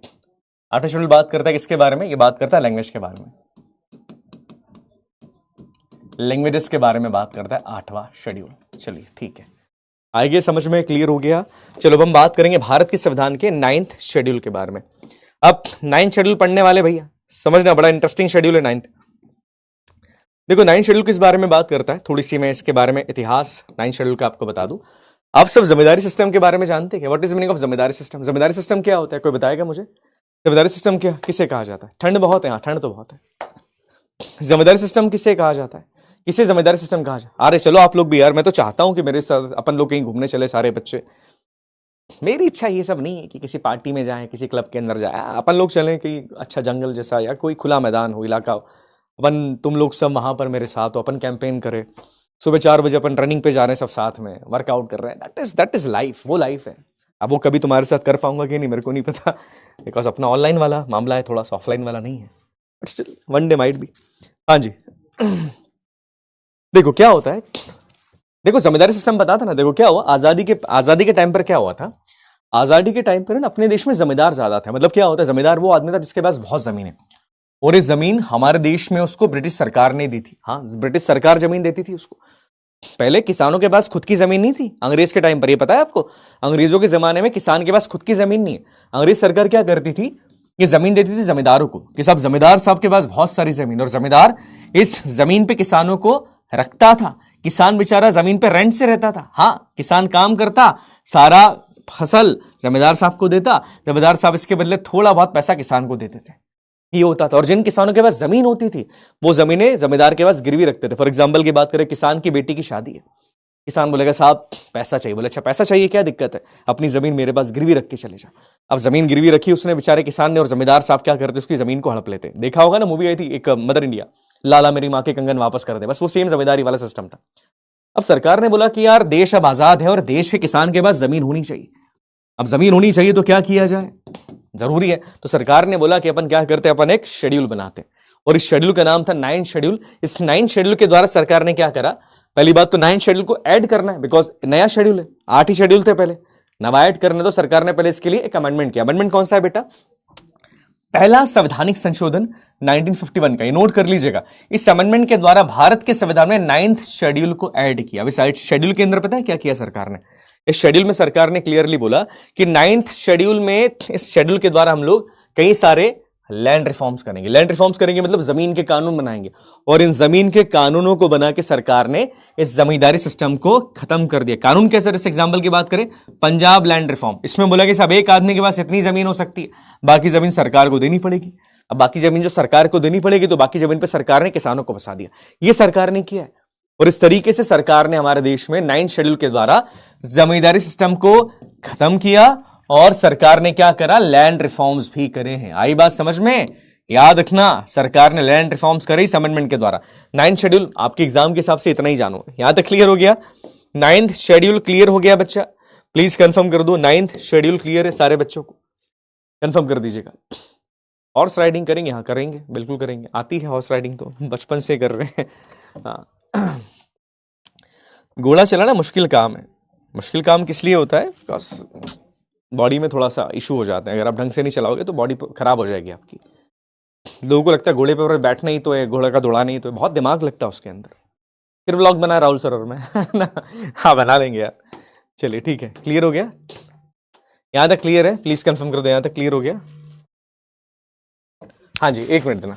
[SPEAKER 1] 8वां शेड्यूल बात करता है किसके बारे में, ये बात करता है लैंग्वेज के बारे में, लैंग्वेजेस के बारे में बात करता है 8वां शेड्यूल। चलिए ठीक है, आगे समझ में, क्लियर हो गया। चलो अब हम बात करेंगे भारत के संविधान के 9th शेड्यूल के बारे में। अब 9th शेड्यूल पढ़ने वाले भैया समझना, बड़ा इंटरेस्टिंग शेड्यूल है 9th। देखो 9th शेड्यूल किस बारे में बात करता है, थोड़ी सी मैं इसके बारे में इतिहास 9th शेड्यूल का आपको बता दूं। आप सब जमींदारी सिस्टम के बारे में जानते हैं, what is meaning of zamindari system. Zamindari system क्या होता है, कोई बताएगा मुझे। जमींदारी सिस्टम क्या, किसे कहा जाता है। ठंड बहुत है, हाँ ठंड तो बहुत है। जमींदारी सिस्टम किसे कहा जाता है, किसे जमींदारी सिस्टम कहा जाए। अरे चलो आप लोग भी यार, मैं तो चाहता हूं कि मेरे साथ अपन लोग कहीं घूमने चले सारे बच्चे। मेरी इच्छा ये सब नहीं है कि किसी पार्टी में जाएं, किसी क्लब के अंदर जाएं, अपन लोग चलें कि अच्छा जंगल जैसा या कोई खुला मैदान हो, इलाका हो, अपन तुम लोग सब वहां पर मेरे साथ हो, अपन कैंपेन करें। सुबह 4 बजे अपन रनिंग पे जा रहे हैं सब साथ में, वर्कआउट कर रहे हैं। दैट इज लाइफ, वो लाइफ है। अब वो कभी तुम्हारे साथ कर पाऊंगा कि नहीं मेरे को नहीं पता, बिकॉज अपना ऑनलाइन वाला मामला है, थोड़ा सा ऑफलाइन वाला नहीं है, but still one day might be. हाँ जी देखो क्या होता है, देखो जमींदारी सिस्टम पता था ना। देखो क्या हुआ, आजादी के टाइम पर क्या हुआ था, आजादी के टाइम पर ना अपने देश में जमींदार ज्यादा थे। मतलब क्या होता है, जमींदार वो आदमी था जिसके पास बहुत जमीन है, और ये जमीन हमारे देश में उसको ब्रिटिश सरकार ने दी थी। हाँ ब्रिटिश सरकार जमीन देती थी उसको। पहले किसानों के पास खुद की जमीन नहीं थी, अंग्रेज के टाइम पर, ये पता है आपको, अंग्रेजों के जमाने में किसान के पास खुद की जमीन नहीं है। अंग्रेज सरकार क्या करती थी, ये जमीन देती थी जमींदारों को कि साहब जमींदार साहब के पास बहुत सारी जमीन, और जमींदार इस जमीन पे किसानों को रखता था। किसान बेचारा जमीन पे रेंट से रहता था। हाँ किसान काम करता, सारा फसल जमींदार साहब को देता, जमींदार साहब इसके बदले थोड़ा बहुत पैसा किसान को देते थे, ये होता था। और जिन किसानों के पास जमीन होती थी वो जमीनें जमींदार के पास गिरवी रखते थे। फॉर एग्जांपल की बात करें, किसान की बेटी की शादी है, किसान बोलेगा साहब पैसा चाहिए, बोले अच्छा पैसा चाहिए, क्या दिक्कत है, अपनी जमीन मेरे पास गिरवी रख के चले जा। अब जमीन गिरवी रखी उसने बेचारे किसान ने, और जमींदार साहब क्या करते, उसकी जमीन को हड़प लेते। देखा होगा ना, मूवी आई थी एक मदर इंडिया, लाला मेरी माँ के कंगन वापस कर दे, बस वो सेम जमींदारी वाला सिस्टम था। अब सरकार ने बोला कि यार देश अब आजाद है और देश के किसान के पास जमीन होनी चाहिए। अब जमीन होनी चाहिए तो क्या किया जाए, जरूरी है। तो सरकार ने बोला कि अपन क्या करते हैं, अपन एक शेड्यूल बनाते हैं, और इस शेड्यूल का नाम था 9th शेड्यूल। इस 9th शेड्यूल के द्वारा सरकार ने क्या करा, पहली बात तो 9th शेड्यूल को ऐड करना है, बिकॉज नया शेड्यूल है, 8 ही शेड्यूल थे पहले, नवा ऐड करने, तो सरकार ने पहले इसके लिए एक अमेंडमेंट किया। अमेंडमेंट कौन सा है बेटा, पहला संवैधानिक संशोधन 1951 का, ये नोट कर लीजिएगा। इस अमेंडमेंट के द्वारा भारत के संविधान में 9th शेड्यूल को ऐड किया। अभी साइड शेड्यूल के अंदर पता है क्या किया सरकार ने? इस शेड्यूल में सरकार ने क्लियरली बोला कि 9th शेड्यूल में, इस शेड्यूल के द्वारा हम लोग कई सारे लैंड रिफॉर्म्स करेंगे। लैंड रिफॉर्म्स करेंगे मतलब जमीन के कानून बनाएंगे, और इन जमीन के कानूनों को बना के सरकार ने इस जमींदारी सिस्टम को खत्म कर दिया। कानून कैसे? जैसे एग्जांपल की बात करें, पंजाब लैंड रिफॉर्म, इसमें बोला कि सब एक आदमी के पास इतनी जमीन हो सकती है, बाकी जमीन सरकार को देनी पड़ेगी। अब बाकी जमीन जो सरकार को देनी पड़ेगी, तो बाकी जमीन पर सरकार ने किसानों को बसा दिया। ये सरकार ने किया है, और इस तरीके से सरकार ने हमारे देश में 9th शेड्यूल के द्वारा जमींदारी सिस्टम को खत्म किया, और सरकार ने क्या करा? लैंड रिफॉर्म्स भी करे हैं। आई बात समझ में? याद रखना, सरकार ने लैंड रिफॉर्म्स करे इस अमेंडमेंट के द्वारा। 9th शेड्यूल आपके एग्जाम के हिसाब से इतना ही जानो। यहां तक क्लियर हो गया? 9th शेड्यूल क्लियर हो गया बच्चा? प्लीज कंफर्म कर दो 9th शेड्यूल क्लियर है सारे बच्चों को? कंफर्म कर दीजिएगा। हॉर्स राइडिंग करेंगे? हाँ करेंगे, बिल्कुल करेंगे। आती है हॉर्स राइडिंग, तो बचपन से कर रहे हैं। घोड़ा चलाना मुश्किल काम है। मुश्किल काम किस लिए होता है? बिकॉज बॉडी में थोड़ा सा इशू हो जाता है। अगर आप ढंग से नहीं चलाओगे तो बॉडी खराब हो जाएगी आपकी। लोगों को लगता है घोड़े पर बैठना ही तो है, घोड़े का दौड़ाना ही तो है। बहुत दिमाग लगता है उसके अंदर। फिर व्लॉग बना राहुल सर और मैं हाँ बना लेंगे यार। चलिए ठीक है, क्लियर हो गया? यहां तक क्लियर है? प्लीज कंफर्म कर दो यहां तक क्लियर हो गया? हाँ जी, 1 मिनट देना।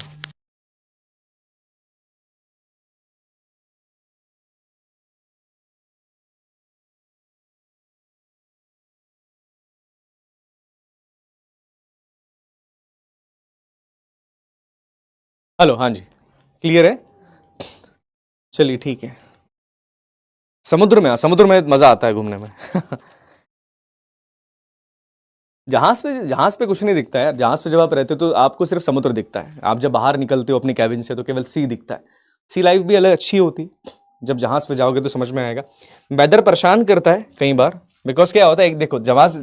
[SPEAKER 1] हेलो, हाँ जी क्लियर है? चलिए ठीक है। समुद्र में मजा आता है घूमने में जहाज पे कुछ नहीं दिखता है। जहाज पे जब आप रहते हो तो आपको सिर्फ समुद्र दिखता है। आप जब बाहर निकलते हो अपनी कैबिन से तो केवल सी दिखता है। सी लाइफ भी अलग अच्छी होती। जब जहाज पे जाओगे तो समझ में आएगा। वेदर परेशान करता है कई बार, बिकॉज क्या होता है, एक देखो जहाज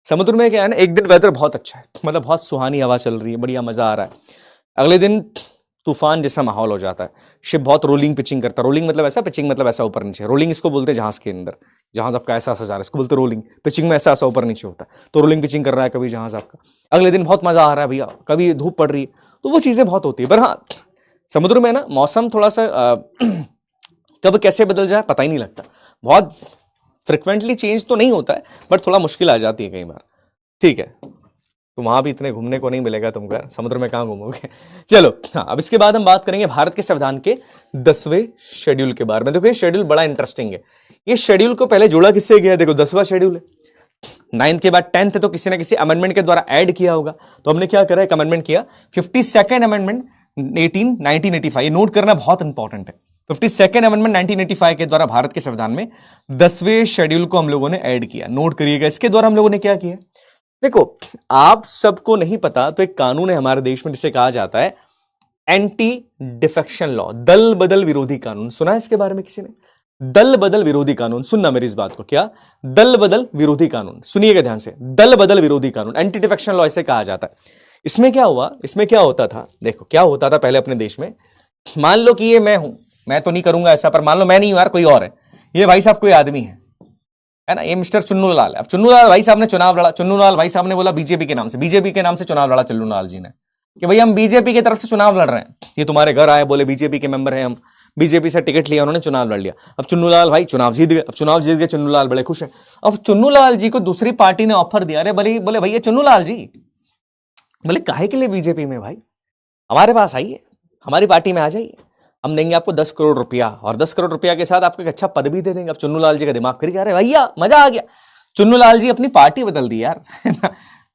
[SPEAKER 1] समुद्र में क्या है ना, एक दिन वेदर बहुत अच्छा है, मतलब बहुत सुहानी हवा चल रही है, बढ़िया मजा आ रहा है। अगले दिन तूफान जैसा माहौल हो जाता है। शिप बहुत रोलिंग पिचिंग करता है। रोलिंग मतलब ऐसा, पिचिंग मतलब ऐसा ऊपर नीचे। रोलिंग इसको बोलते हैं जहाज के अंदर, जहाज आपका ऐसा ऐसा जा रहा है, इसको बोलते हैं रोलिंग। पिचिंग में ऐसा ऐसा ऊपर नीचे होता है। तो रोलिंग पिचिंग कर रहा है कभी जहाज आपका। अगले दिन बहुत मजा आ रहा है भैया, कभी धूप पड़ रही है, तो वो चीजें बहुत होती है। पर हाँ, समुद्र में ना मौसम थोड़ा सा कब कैसे बदल जाए पता ही नहीं लगता। बहुत फ्रिक्वेंटली चेंज तो नहीं होता है, बट थोड़ा मुश्किल आ जाती है कई बार। ठीक है, तो वहां भी इतने घूमने को नहीं मिलेगा तुमको यार, समुद्र में कहां घूमोगे। चलो हाँ, अब इसके बाद हम बात करेंगे भारत के संविधान के 10वें शेड्यूल के बारे में। देखो ये शेड्यूल बड़ा इंटरेस्टिंग है। ये शेड्यूल को पहले जोड़ा किससे गया? देखो 10वां शेड्यूल है, 9th के बाद 10th है, तो किसी ना किसी अमेंडमेंट के द्वारा ऐड किया होगा। तो हमने क्या करा, एक अमेंडमेंट किया, 52nd अमेंडमेंट 1985। ये नोट करना बहुत इंपॉर्टेंट है। 52nd अमेंडमेंट 1985 के द्वारा भारत के संविधान में 10वें शेड्यूल को हम लोगों ने ऐड किया। नोट करिएगा, इसके द्वारा हम लोगों ने क्या किया। देखो आप सबको नहीं पता तो एक कानून है हमारे देश में जिसे कहा जाता है एंटी डिफेक्शन लॉ, दल बदल विरोधी कानून। सुना है इसके बारे में किसी ने? दल बदल विरोधी कानून। सुनना मेरी इस बात को, क्या? दल बदल विरोधी कानून। सुनिएगा ध्यान से, दल बदल विरोधी कानून, एंटी डिफेक्शन लॉ इसे कहा जाता है। इसमें क्या हुआ, इसमें क्या होता था, देखो क्या होता था पहले अपने देश में। मान लो कि ये मैं हूं, मैं तो नहीं करूंगा ऐसा, पर मान लो मैं नहीं हूं यार, कोई और है। ये भाई साहब कोई आदमी है ना, ये मिस्टर चुन्नू लाल है। अब चुन्नू लाल भाई साहब ने चुनाव लड़ा। चुन्नू लाल भाई साहब ने बोला बीजेपी के नाम से, बीजेपी के नाम से चुनाव लड़ा चुन्नू लाल जी ने कि भाई हम बीजेपी की तरफ से चुनाव लड़ रहे हैं। ये तुम्हारे घर आए, बोले बीजेपी के मेंबर हैं हम, बीजेपी से टिकट लिया, उन्होंने चुनाव लड़ लिया। अब चुन्नू लाल भाई चुनाव जीत गए। अब चुनाव जीत गए, चुन्नू लाल बड़े खुश हैं। अब चुन्नू लाल जी को दूसरी पार्टी ने ऑफर दिया, अरे बोले भैया चुन्नू लाल जी, बोले काहे के लिए बीजेपी में भाई, हमारे पास आइए, हमारी पार्टी में आ जाइए, हम देंगे आपको 10 करोड़ रुपया, और 10 करोड़ रुपया के साथ आपको एक अच्छा पद भी दे देंगे। अब चुन्नू लाल जी का दिमाग फिर गया, अरे भैया मजा आ गया। चुन्नू लाल जी अपनी पार्टी बदल दी यार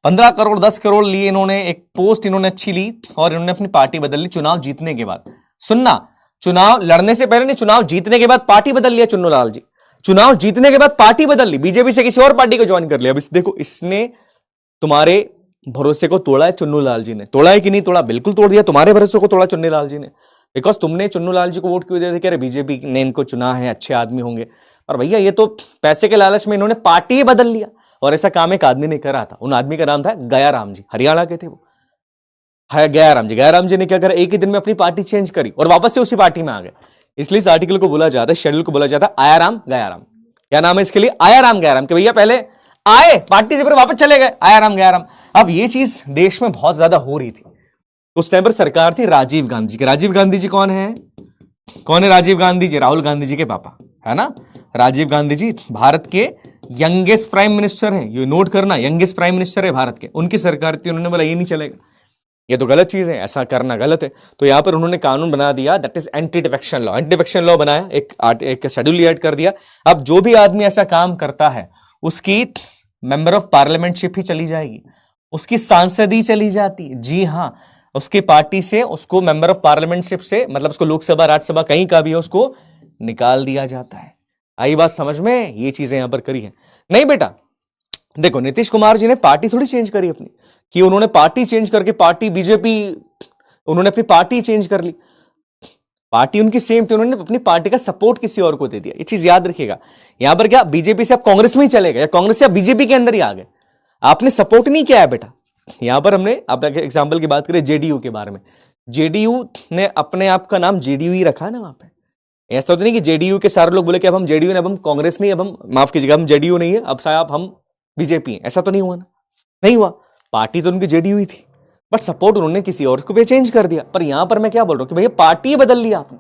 [SPEAKER 1] 15 करोड़ 10 करोड़ लिए इन्होंने, एक पोस्ट इन्होंने अच्छी ली, और इन्होंने अपनी पार्टी बदल ली चुनाव जीतने के बाद। सुनना, चुनाव लड़ने से पहले नहीं, चुनाव जीतने के बाद पार्टी बदल लिया चुन्नू लाल जी। चुनाव जीतने के बाद पार्टी बदल ली, बीजेपी से किसी और पार्टी को ज्वाइन कर लिया। अब देखो, इसने तुम्हारे भरोसे को तोड़ा है चुन्नू लाल जी ने। तोड़ा है कि नहीं तोड़ा? बिल्कुल तोड़ दिया। तुम्हारे भरोसे को तोड़ा चुन्नू लाल जी ने, बिकॉज तुमने चुन्नू लाल जी को वोट क्यों दिया था कि अरे बीजेपी ने इनको चुना है, अच्छे आदमी होंगे। और भैया ये तो पैसे के लालच में इन्होंने पार्टी ही बदल लिया। और ऐसा काम एक आदमी ने करा था, उन आदमी का नाम था गया राम जी, हरियाणा के थे वो, गया राम जी। गया राम जी ने क्या करा, एक ही दिन में अपनी पार्टी चेंज करी और वापस से उसी पार्टी में आ गए। इसलिए इस आर्टिकल को बोला जाता है, शेड्यूल को बोला जाता है आया राम गया राम। क्या नाम है इसके लिए? आया राम गया राम। कि भैया पहले आए पार्टी से फिर वापस चले गए, आया राम गया राम। अब ये चीज देश में बहुत ज्यादा हो रही थी। उस टाइम पर सरकार थी राजीव गांधी की। राजीव गांधी जी कौन है? कौन है राजीव गांधी जी? राहुल गांधी जी के पापा, है ना। राजीव गांधी जी भारत के यंगेस्ट प्राइम मिनिस्टर हैं, ये नोट करना, यंगेस्ट प्राइम मिनिस्टर है भारत के। उनकी सरकार थी, उन्होंने बोला ये नहीं चलेगा, ये तो गलत चीज है, ऐसा करना गलत है। तो यहां पर उन्होंने कानून बना दिया, that is anti defection law. Anti defection law बनाया, एक शेड्यूल ऐड कर दिया। अब जो भी आदमी ऐसा काम करता है उसकी मेंबर ऑफ पार्लियामेंटशिप ही चली जाएगी, उसकी सांसदी चली जाती, जी हां, उसकी पार्टी से उसको मेंबर ऑफ पार्लियामेंटशिप से, मतलब उसको लोकसभा राज्यसभा कहीं का भी है, उसको निकाल दिया जाता है। आई बात समझ में? ये चीजें यहां पर करी है। नहीं बेटा, देखो नीतीश कुमार जी ने पार्टी थोड़ी चेंज करी अपनी, कि उन्होंने पार्टी चेंज करके पार्टी बीजेपी, उन्होंने अपनी पार्टी चेंज कर ली। पार्टी उनकी सेम थी, उन्होंने अपनी पार्टी का सपोर्ट किसी और को दे दिया। ये चीज याद रखिएगा। यहां पर क्या बीजेपी से आप कांग्रेस में ही चले गए, या कांग्रेस से आप बीजेपी के अंदर ही आ गए, आपने सपोर्ट नहीं किया है बेटा। यहां पर हमने आप एग्जाम्पल की बात करें जेडीयू के बारे में, जेडीयू ने अपने आप का नाम जेडीयू ही रखा है ना वहां पे। ऐसा तो नहीं कि जेडीयू के सारे लोग बोले कि अब हम जेडीयू ने, अब हम कांग्रेस नहीं, अब हम, माफ कीजिएगा, हम जेडीयू नहीं है, अब साहब हम बीजेपी हैं। ऐसा तो नहीं हुआ ना, नहीं हुआ। पार्टी तो उनकी जेडीयू ही थी, बट सपोर्ट उन्होंने किसी और को भी चेंज कर दिया। पर यहां पर मैं क्या बोल रहा हूं कि भैया पार्टी बदल लिया आपने।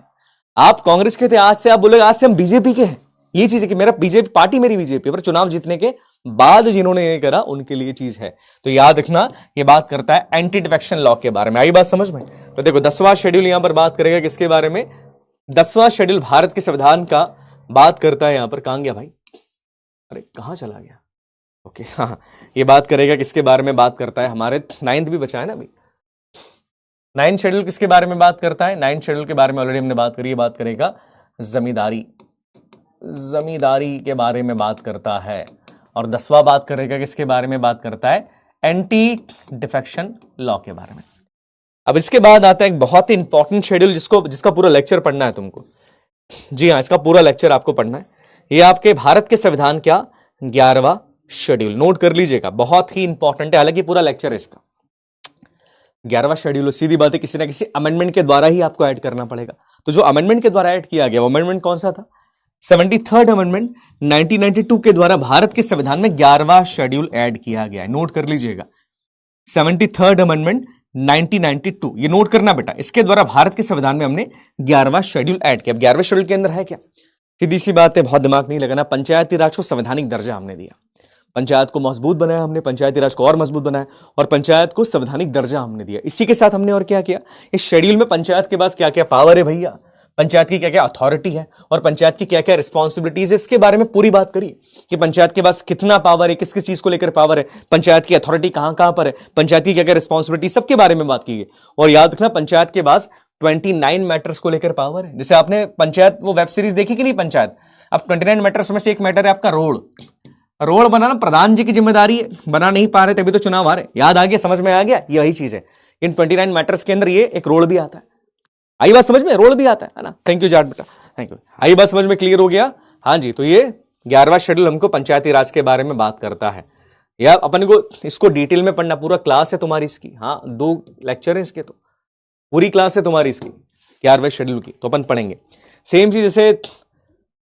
[SPEAKER 1] आप कांग्रेस के थे, आज से आप बोलेगा आज से हम बीजेपी के हैं। ये चीज है कि मेरा बीजेपी पार्टी मेरी बीजेपी, पर चुनाव जीतने के बाद जिन्होंने ये करा उनके लिए चीज है। तो याद रखना, ये बात करता है एंटी डिफेक्शन लॉ के बारे में। आई बात समझ में? तो देखो 10वां शेड्यूल यहां पर बात करेगा किसके बारे में? 10वां शेड्यूल भारत के संविधान का बात करता है। यहां पर कहां गया भाई? अरे कहां चला गया? ओके, हाँ, ये बात करेगा किसके बारे में? बात करता है हमारे 9th भी बचा है ना अभी। 9th शेड्यूल किसके बारे में बात करता है? 9th शेड्यूल के बारे में ऑलरेडी हमने बात करी है। बात करेगा जमींदारी, जमींदारी के बारे में बात करता है। और 10वां बात करेगा किसके बारे में? बात करता है एंटी डिफेक्शन लॉ के बारे में। अब इसके बाद आता है एक बहुत ही इंपॉर्टेंट शेड्यूल, जिसका पूरा लेक्चर पढ़ना है तुमको। जी हाँ, इसका पूरा लेक्चर आपको पढ़ना है। ये आपके भारत के संविधान का 11वां शेड्यूल, नोट कर लीजिएगा, बहुत ही इंपॉर्टेंट है। हालांकि पूरा लेक्चर है इसका। 11वां शेड्यूल सीधी बात है, किसी ना किसी अमेंडमेंट के द्वारा ही आपको ऐड करना पड़ेगा। तो जो अमेंडमेंट के द्वारा ऐड किया गया वो अमेंडमेंट कौन सा था? 73rd अमेंडमेंट 1992 के द्वारा भारत के संविधान में 11वां शेड्यूल ऐड किया गया है। नोट कर लीजिएगा, 73rd अमेंडमेंट 1992, ये नोट करना बेटा। इसके द्वारा भारत के संविधान में हमने 11वां शेड्यूल ऐड किया। 11वें शेड्यूल के अंदर है क्या? सीधी सी बात है, बहुत दिमाग नहीं लगाना। पंचायती राज को संवैधानिक दर्जा हमने दिया, पंचायत को मजबूत बनाया हमने, पंचायती राज को और मजबूत बनाया, और पंचायत को संवैधानिक दर्जा हमने दिया। इसी के साथ हमने और क्या किया? इस शेड्यूल में पंचायत के पास क्या क्या पावर है भैया, पंचायत की क्या क्या अथॉरिटी है, और पंचायत की क्या क्या रिस्पॉन्सिबिलिटीज है, इसके बारे में पूरी बात करिए कि पंचायत के पास कितना पावर है, किस किस चीज को लेकर पावर है, पंचायत की अथॉरिटी कहां कहां पर है, पंचायत की क्या क्या रिस्पॉन्सिबिलिटी, सबके बारे में बात की गई। और याद रखना, पंचायत के पास 29 मैटर्स को लेकर पावर है। जैसे आपने पंचायत वो वेब सीरीज देखी कि नहीं पंचायत? अब 29 मैटर्स में से एक मैटर है आपका रोड। रोड बनाना प्रधान जी की जिम्मेदारी है, बना नहीं पा रहे तभी तो चुनाव आ रहे। याद आ गया, समझ में आ गया? यही चीज है। इन 29 मैटर्स के अंदर ये एक रोड भी आता है। आई बात समझ में? रोड भी आता है ना। थैंक यू जाट बेटा, थैंक यू। आई बात समझ में? क्लियर हो गया? हाँ जी। तो ये 11वां शेड्यूल हमको पंचायती राज के बारे में बात करता है। यार अपन को इसको डिटेल में पढ़ना, पूरा क्लास है तुम्हारी इसकी। हाँ, 2 लेक्चर है इसके, तो पूरी क्लास है तुम्हारी इसकी 11वें शेड्यूल की, तो अपन पढ़ेंगे। सेम चीज जैसे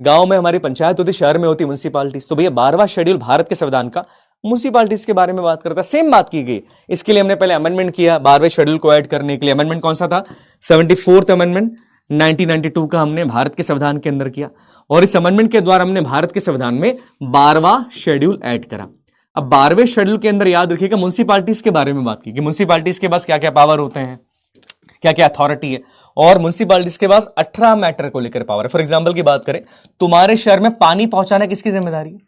[SPEAKER 1] गांव में हमारी पंचायत होती, शहर में होती म्युनिसिपालिटीज, तो भैया 12वां शेड्यूल भारत के संविधान का म्युनिसिपालिटीज के बारे में बात करता है। सेम बात की गई। इसके लिए हमने पहले अमेंडमेंट किया 12वें शेड्यूल को ऐड करने के लिए। अमेंडमेंट कौन सा था? 74th अमेंडमेंट 1992 का हमने भारत के संविधान के अंदर किया, और इस अमेंडमेंट के द्वारा हमने भारत के संविधान में 12वां शेड्यूल ऐड करा। अब 12वें शेड्यूल के अंदर याद रखिएगा म्युनिसिपालिटीज के बारे में बात की कि म्युनिसिपालिटीज के पास क्या क्या पावर होते हैं, क्या क्या अथॉरिटी है, और म्युनिसिपालिटीज के पास 18 मैटर को लेकर पावर है। फॉर एग्जांपल की बात करें, तुम्हारे शहर में पानी पहुंचाना किसकी जिम्मेदारी है?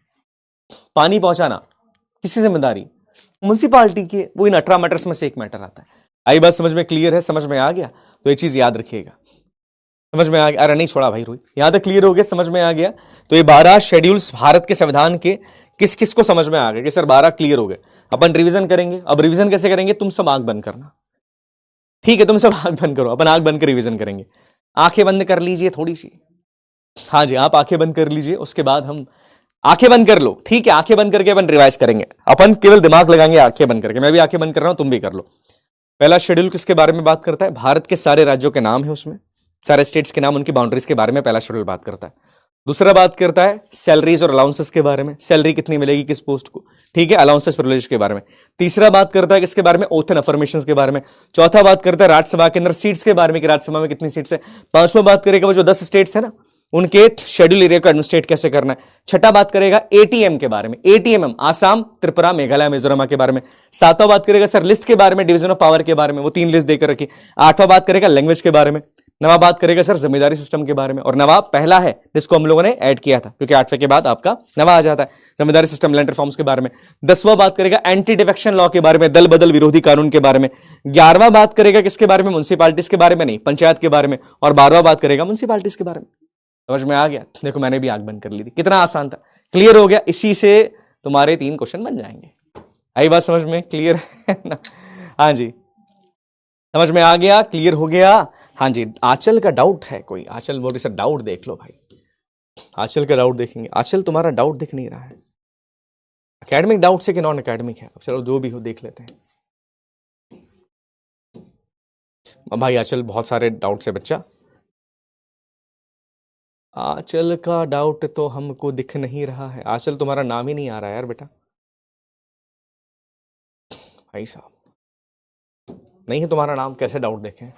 [SPEAKER 1] पानी पहुंचाना किसकी जिम्मेदारी? म्युनिसिपालिटी की। वो इन 18 मैटर्स में से एक मैटर आता है। आई बात समझ में? क्लियर है? समझ में आ गया? तो ये चीज याद रखिएगा। समझ में आ गया? अरे नहीं छोड़ा भाई रोहित, यहां तक क्लियर हो गया? समझ में आ गया? तो ये 12 शेड्यूल्स भारत के संविधान के किस किस को समझ में आ गए कि सर 12 क्लियर हो गए। अपन रिवीजन करेंगे। अब रिवीजन कैसे करेंगे? तुम सब आंख बंद करना, ठीक है? तुम सब आंख बंद करो, अपन आंख बंद कर रिवीजन करेंगे। आंखें बंद कर लीजिए थोड़ी सी। हाँ जी, आप आंखें बंद कर लीजिए। उसके बाद हम आंखें बंद कर लो, ठीक है? आंखें बंद करके अपन रिवाइज करेंगे। अपन केवल दिमाग लगाएंगे आंखें बंद करके। मैं भी आंखें बंद कर रहा हूं, तुम भी कर लो। पहला शेड्यूल किसके बारे में बात करता है? भारत के सारे राज्यों के नाम है उसमें, सारे स्टेट्स के नाम, उनकी बाउंड्रीज के बारे में पहला शेड्यूल बात करता है। दूसरा बात करता है सैलरीज और अलाउंसेस के बारे में, सैलरी कितनी मिलेगी किस पोस्ट को, ठीक है, अलाउंसेस प्रिविलेज के बारे में। तीसरा बात करता है किसके बारे में, ओथ एंड अफर्मेशंस के बारे में। चौथा बात करता है राज्यसभा के अंदर सीट्स के बारे में कि राज्यसभा में कितनी सीट्स है। पांचवा बात करेगा वो जो 10 स्टेट्स है ना, उनके शेड्यूल एरिया को एडमिनिस्ट्रेट कैसे करना है। छठा बात करेगा एटीएम के बारे में, एटीएम आसाम, त्रिपुरा, मेघालय, मिजोरम के बारे में। सातवां बात करेगा सर लिस्ट के बारे में, डिवीजन ऑफ पावर के बारे में, वो 3 लिस्ट देकर रखी। आठवां बात करेगा लैंग्वेज के बारे में। नवा बात करेगा सर जिम्मेदारी सिस्टम के बारे में, और नवा पहला है जिसको हम लोगों ने ऐड किया था क्योंकि 8वें के बाद आपका नवा आ जाता है, जिम्मेदारी सिस्टम लैंड रिफॉर्म्स के बारे में। 10वां बात करेगा एंटी डिफेक्शन लॉ के बारे में, दल बदल विरोधी कानून के बारे में। 11वां बात करेगा किसके बारे में, म्युनिसिपैलिटीज के बारे में, नहीं पंचायत के बारे में। और 12वां बात करेगा म्युनिसिपैलिटीज के बारे में। समझ में आ गया? देखो मैंने भी आंख बंद कर ली थी, कितना आसान था, क्लियर हो गया। इसी से तुम्हारे 3 क्वेश्चन बन जाएंगे। आई बात समझ में? क्लियर है ना? हाँ जी, समझ में आ गया, क्लियर हो गया। हाँ जी, आंचल का डाउट है कोई? आंचल बोल रही सर डाउट देख लो भाई, आंचल का डाउट देखेंगे। आंचल तुम्हारा डाउट दिख नहीं रहा है, एकेडमिक डाउट से कि नॉन एकेडमिक है? चलो जो भी हो देख लेते हैं भाई। आंचल बहुत सारे डाउट है बच्चा, आंचल का डाउट तो हमको दिख नहीं रहा है। आंचल तुम्हारा नाम ही नहीं आ रहा है यार बेटा, भाई साहब नहीं है तुम्हारा नाम, कैसे डाउट देखें?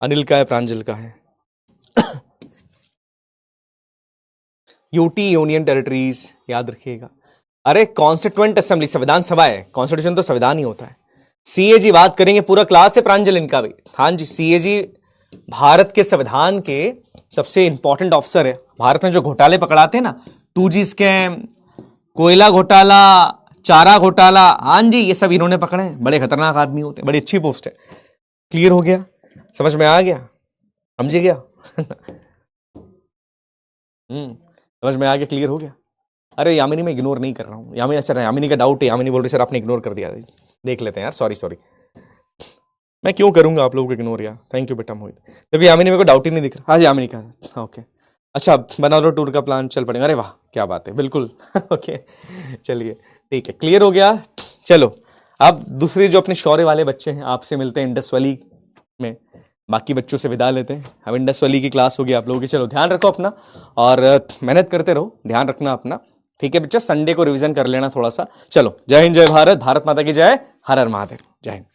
[SPEAKER 1] अनिल का है, प्रांजल का है। यूटी यूनियन टेरिटरीज याद रखिएगा। अरे कॉन्स्टिट्यूएंट असेंबली संविधान सभा है, कॉन्स्टिट्यूशन तो संविधान ही होता है। सीएजी बात करेंगे, पूरा क्लास है प्रांजल इनका भी। हाँ जी, सीएजी भारत के संविधान के सबसे इंपॉर्टेंट ऑफिसर है। भारत में जो घोटाले पकड़ाते हैं ना, 2G स्कैम, कोयला घोटाला, चारा घोटाला, हाँ जी ये सब इन्होंने पकड़े हैं। बड़े खतरनाक आदमी होते हैं, बड़ी अच्छी पोस्ट है। क्लियर हो गया, समझ में आ गया, समझे गया? समझ में आ गया, क्लियर हो गया। अरे यामिनी मैं इग्नोर नहीं कर रहा हूँ, यामिनी अच्छा यामिनी का डाउट है, यामिनी बोल रही सर आपने इग्नोर कर दिया। देख लेते हैं यार, सॉरी मैं क्यों करूंगा आप लोगों को इग्नोर यार। थैंक यू बेटा मोहित। देखो यामिनी मेरे को डाउट ही नहीं दिख रहा। हाँ यामिनी का, ओके अच्छा बना लो टूर का प्लान, चल पड़ेगा। अरे वाह क्या बात है, बिल्कुल ओके चलिए ठीक है, क्लियर हो गया। चलो अब दूसरे जो अपने शौर्य वाले बच्चे हैं आपसे मिलते हैं इंडस वैली में, बाकी बच्चों से विदा लेते हैं। अब इंडस वैली की क्लास होगी आप लोगों की। चलो ध्यान रखो अपना और मेहनत करते रहो, ध्यान रखना अपना, ठीक है बच्चा। संडे को रिवीजन कर लेना थोड़ा सा। चलो जय हिंद, जय भारत, भारत माता की जय, हर हर महादेव, जय हिंद।